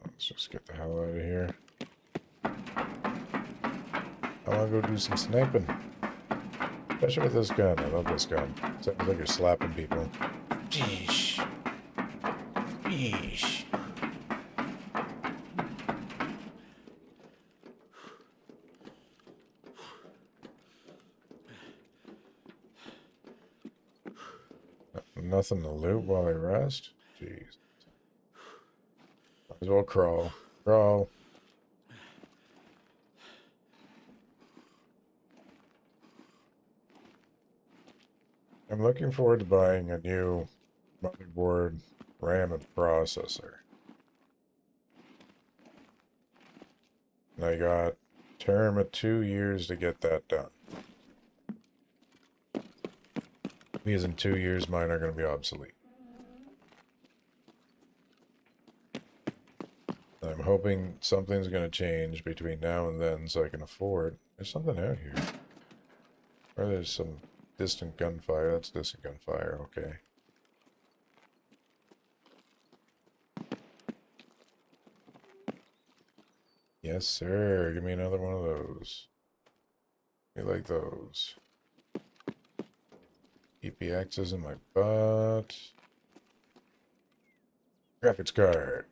Let's just get the hell out of here. I want to go do some sniping. Especially with this gun. I love this gun. Sounds like you're slapping people. Sheesh. Sheesh. Nothing to loot while I rest? Jeez. Might as well crawl. Crawl. I'm looking forward to buying a new motherboard, RAM, and processor. And I got a term of 2 years to get that done. Because in 2 years, mine are going to be obsolete. I'm hoping something's going to change between now and then so I can afford. There's something out here. Or there's some distant gunfire. That's distant gunfire, okay. Yes, sir. Give me another one of those. You like those. EPX is in my butt. Graphics card.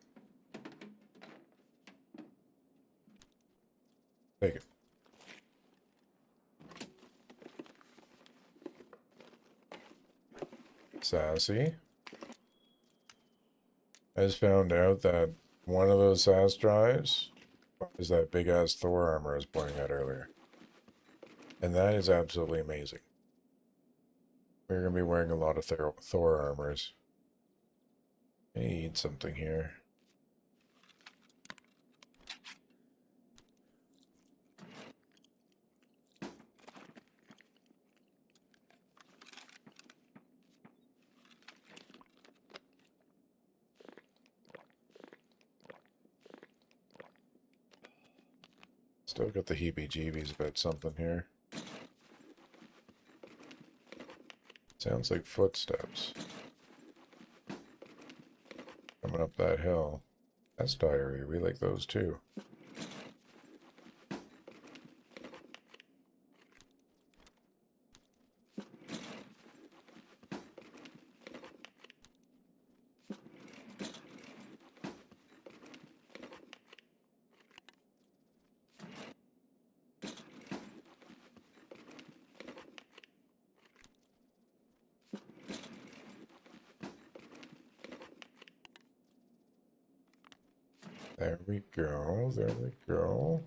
Take it. Sassy. I just found out that one of those SAS drives is that big ass Thor armor I was pointing at earlier. And that is absolutely amazing. We're going to be wearing a lot of Thor armors. I need something here. Still got the heebie-jeebies about something here. Sounds like footsteps. Coming up that hill. That's diary. We like those too. There we go, there we go.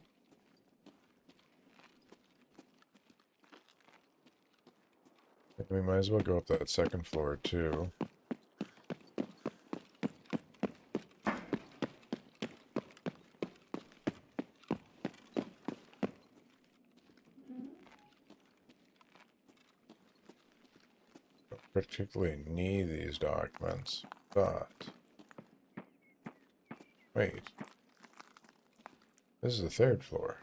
We might as well go up that second floor too. Don't particularly need these documents, but Wait. This is the third floor.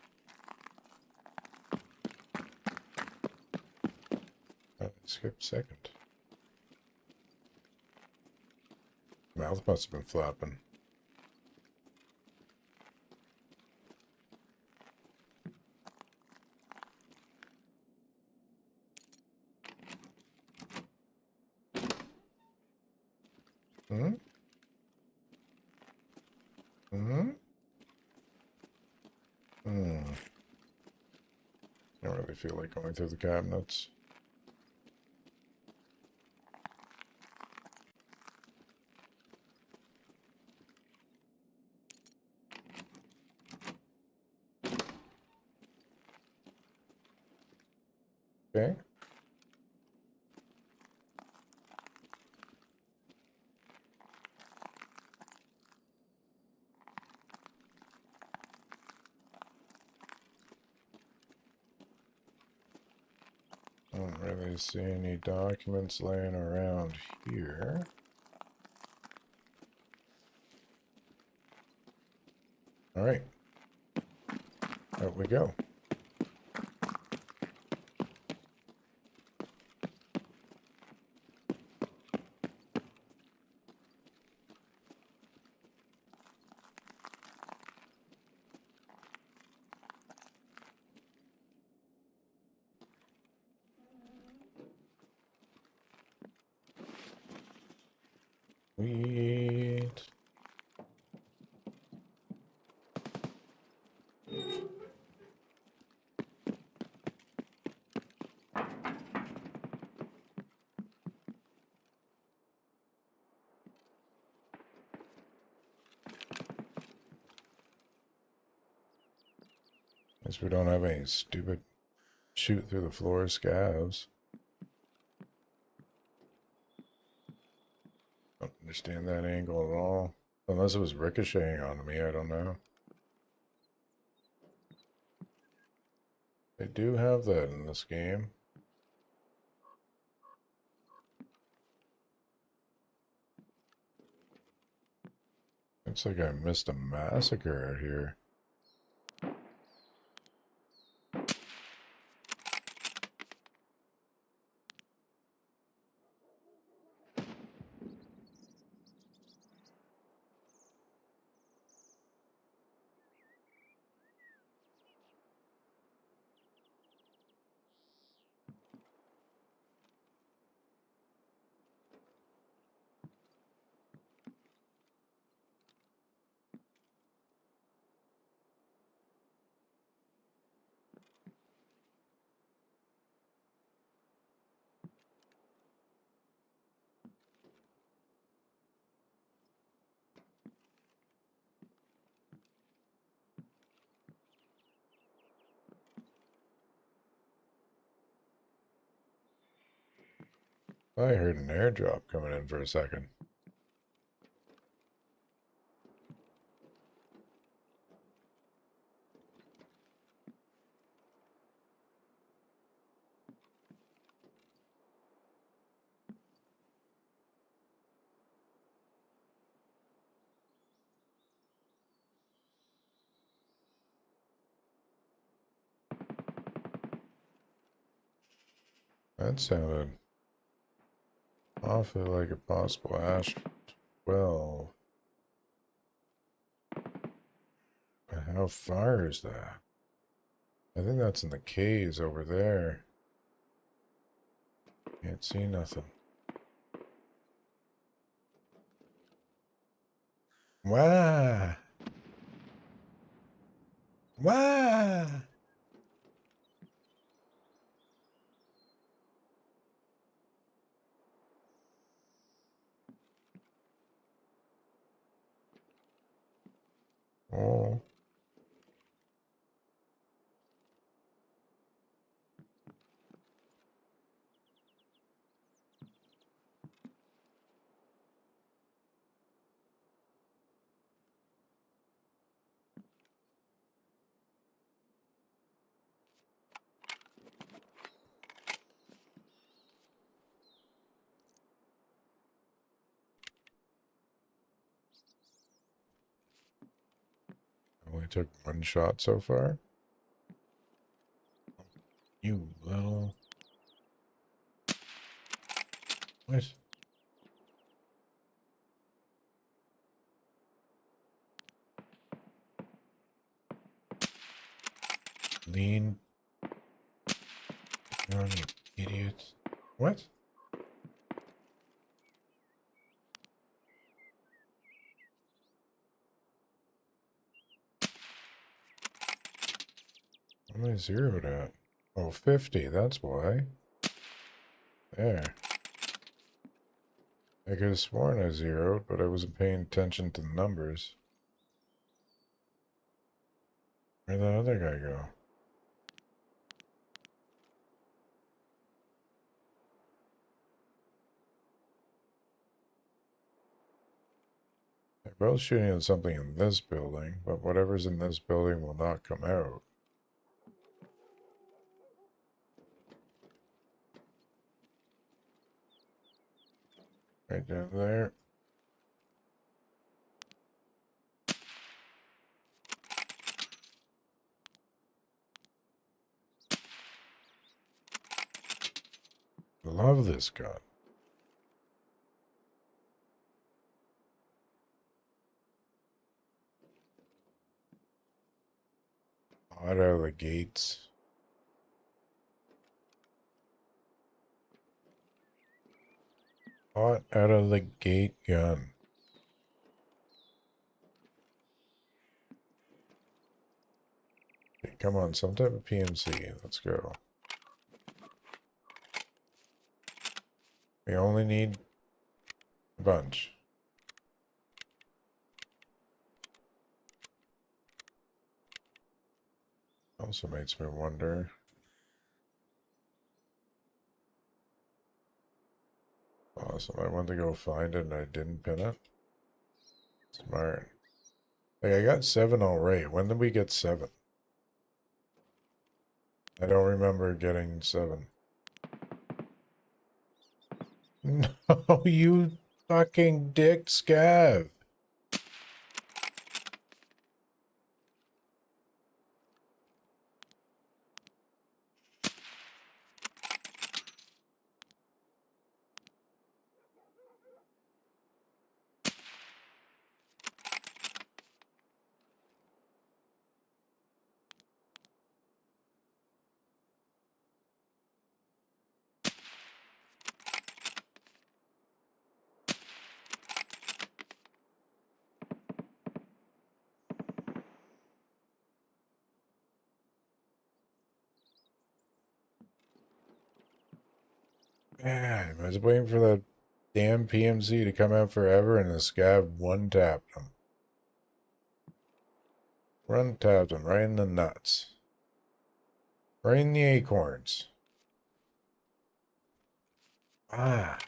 Oh, skip second. Mouth must have been flopping. Hmm? Hmm? Hmm. I don't really feel like going through the cabinets. Okay. I don't really see any documents laying around here. All right. Out we go. Sweet. Guess we don't have any stupid shoot through the floor scavs. Don't understand that angle at all. Unless it was ricocheting onto me, I don't know. They do have that in this game. Looks like I missed a massacre out here. I heard an airdrop coming in for a second. That sounded awfully like a possible Ash 12. But how far is that? I think that's in the caves over there. Can't see nothing. Wah! Wah! Oh. took one shot so far. You little... What? Lean. Oh, you idiot. What? What am I zeroed at? Oh, 50, that's why. There. I could have sworn I zeroed, but I wasn't paying attention to the numbers. Where'd that other guy go? They're both shooting at something in this building, but whatever's in this building will not come out. Right down there. Love this gun. Hot out of the gates. Hot out of the gate gun. Okay, come on, some type of PMC. Let's go. We only need a bunch. Also makes me wonder. Awesome. I went to go find it and I didn't pin it. Smart. Like, I got 7 already. When did we get 7? I don't remember getting 7. No, you fucking dick scav. Man, I was waiting for that damn PMC to come out forever and the scav one-tapped him. One-tapped him right in the nuts. Right in the acorns. Ah.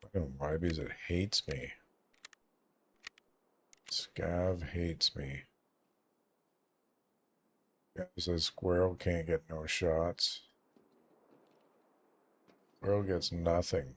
Fucking Wybies, it hates me. Scav hates me. Guy says Squirrel can't get no shots. Squirrel gets nothing.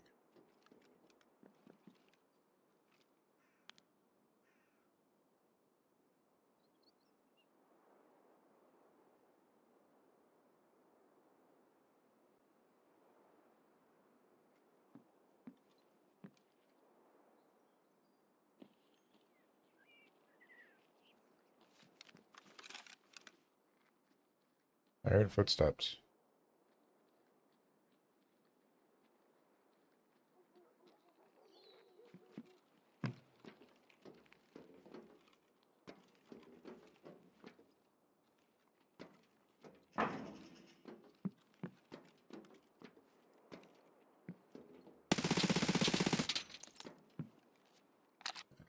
I heard footsteps.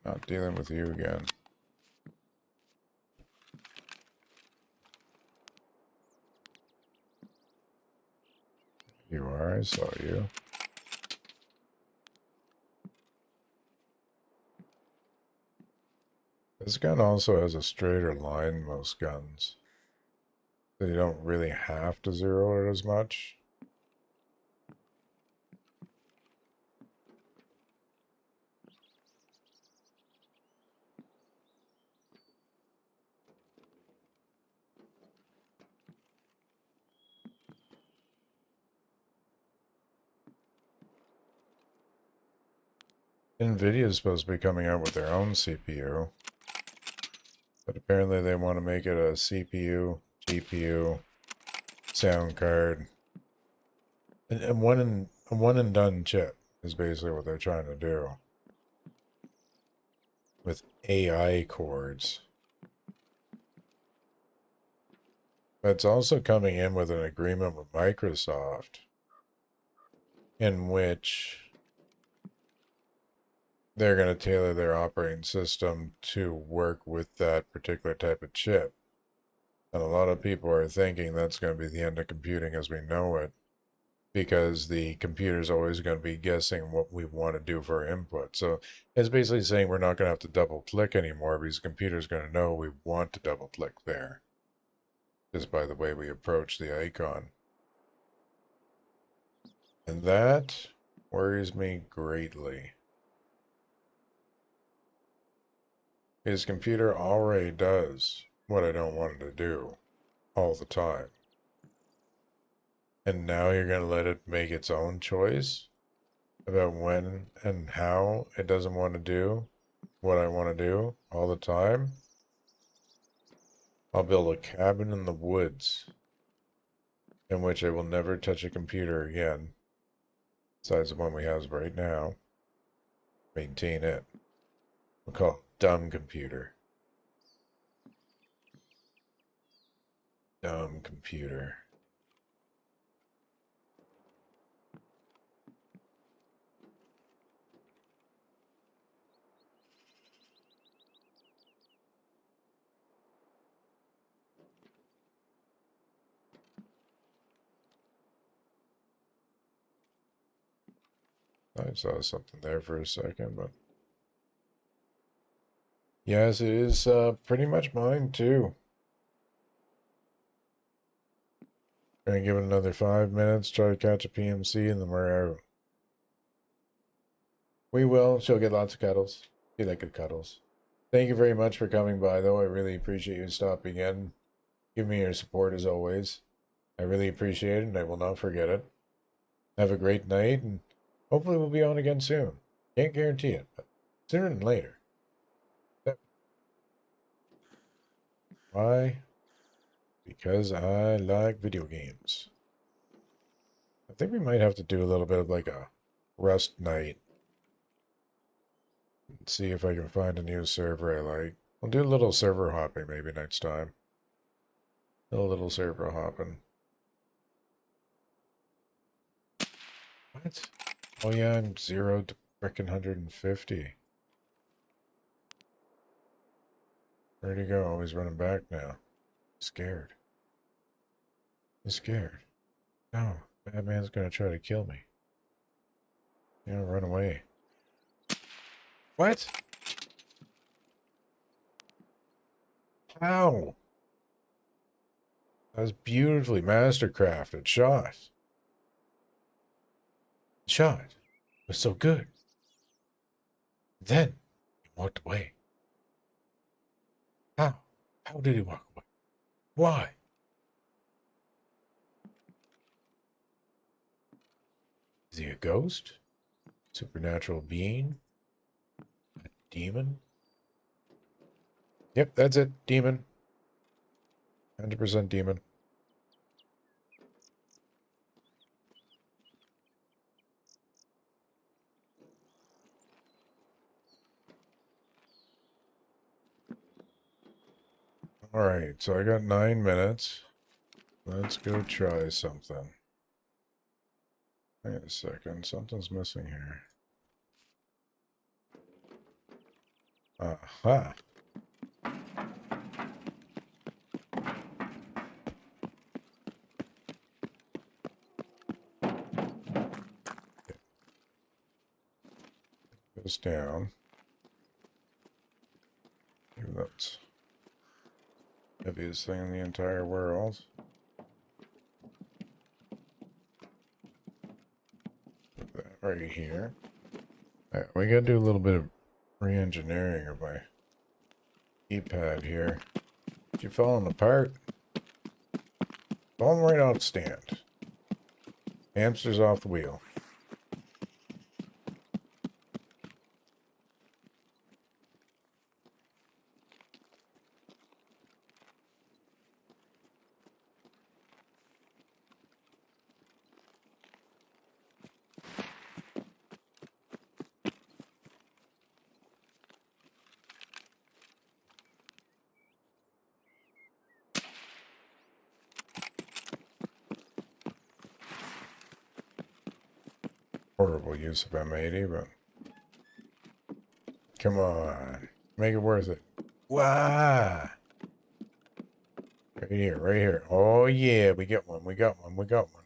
Not dealing with you again. You are, I saw you. This gun also has a straighter line than most guns. So you don't really have to zero it as much. NVIDIA is supposed to be coming out with their own CPU, but apparently they want to make it a CPU, GPU, sound card, and a one and done chip is basically what they're trying to do with AI cores. But it's also coming in with an agreement with Microsoft in which they're going to tailor their operating system to work with that particular type of chip. And a lot of people are thinking that's going to be the end of computing as we know it, because the computer's always going to be guessing what we want to do for our input. So it's basically saying we're not going to have to double click anymore because the computer's going to know we want to double click there, just by the way we approach the icon. And that worries me greatly. His computer already does what I don't want it to do all the time. And now you're going to let it make its own choice about when and how it doesn't want to do what I want to do all the time? I'll build a cabin in the woods in which I will never touch a computer again, besides the one we have right now. Maintain it. We'll call it Dumb Computer. Dumb Computer. I saw something there for a second, but yes, it is pretty much mine too. Gonna give it another 5 minutes, try to catch a PMC, and then we're out. We will. She'll get lots of cuddles. She like good cuddles. Thank you very much for coming by, though. I really appreciate you stopping in. Give me your support as always. I really appreciate it, and I will not forget it. Have a great night, and hopefully we'll be on again soon. Can't guarantee it, but sooner than later. Why? Because I like video games. I think we might have to do a little bit of like a Rust night. See if I can find a new server I like. We'll do a little server hopping maybe next time. A little server hopping. What? Oh yeah, I'm 0 to frickin' 150. Where'd he go? Oh, he's running back now. Scared. He's scared. No, bad man's gonna try to kill me. Yeah, run away. What? How? That was beautifully mastercrafted shot. Shot. It was so good. Then he walked away. How? How did he walk away? Why? Is he a ghost? Supernatural being? A demon? Yep, that's it. Demon. 100% demon. Alright, so I got 9 minutes. Let's go try something. Wait a second, something's missing here. Aha! Goes down. Maybe that's the heaviest thing in the entire world. Put that right here. Right, we gotta do a little bit of re-engineering of my keypad here. You're falling apart. Falling right off the stand. Hamster's off the wheel. horrible use of M80, but come on, make it worth it. Wow. Right here, right here. Oh yeah, we got one, we got one, we got one.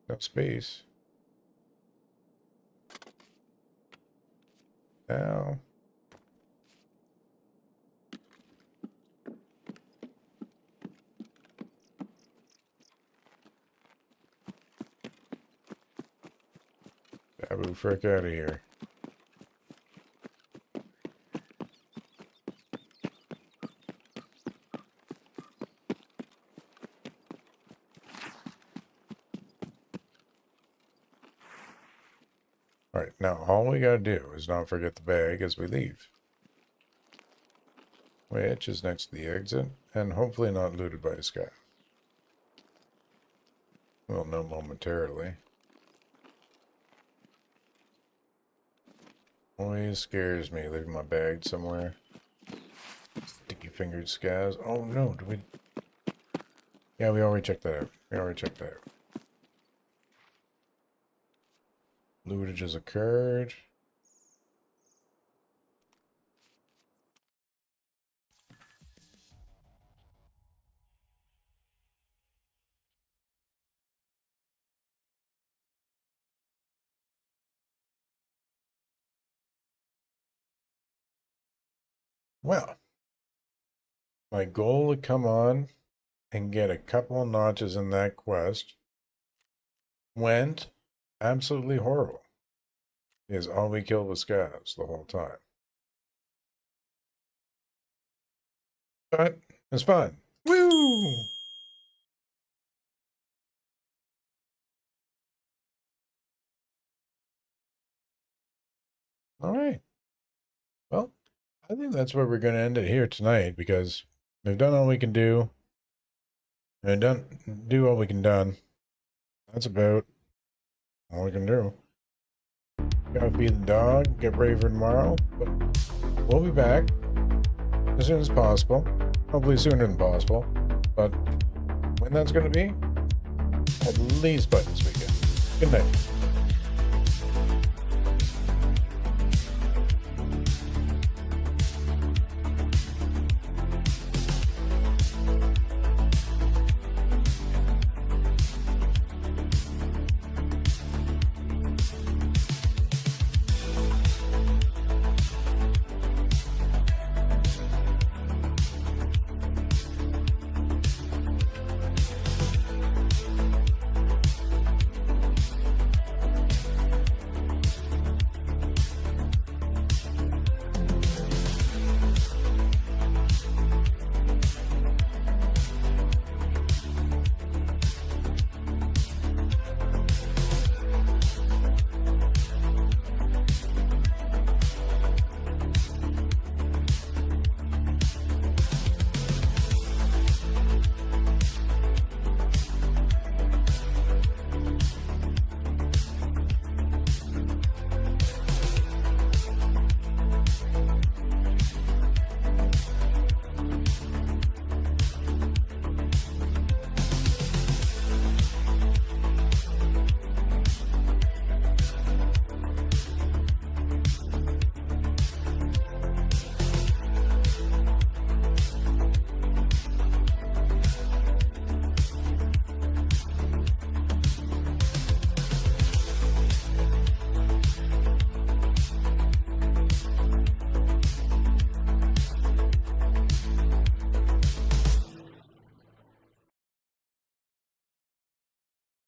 No space. Now. Babu frick out of here. Alright, now all we gotta do is not forget the bag as we leave. Which is next to the exit, and hopefully not looted by a scav. We'll know momentarily. Always scares me leaving my bag somewhere. Sticky fingered scavs. Oh no, do we? Yeah, we already checked that out. We already checked that out. Lootage has occurred. Well, my goal to come on and get a couple of notches in that quest went absolutely horrible. Because all we killed was scavs the whole time. But it's fun. Woo! All right. Well, I think that's where we're going to end it here tonight because we've done all we can do. And do all we can done. That's about all we can do. Gotta feed the dog, get ready for tomorrow. But we'll be back as soon as possible. Hopefully sooner than possible. But when that's going to be, at least by this weekend. Good night.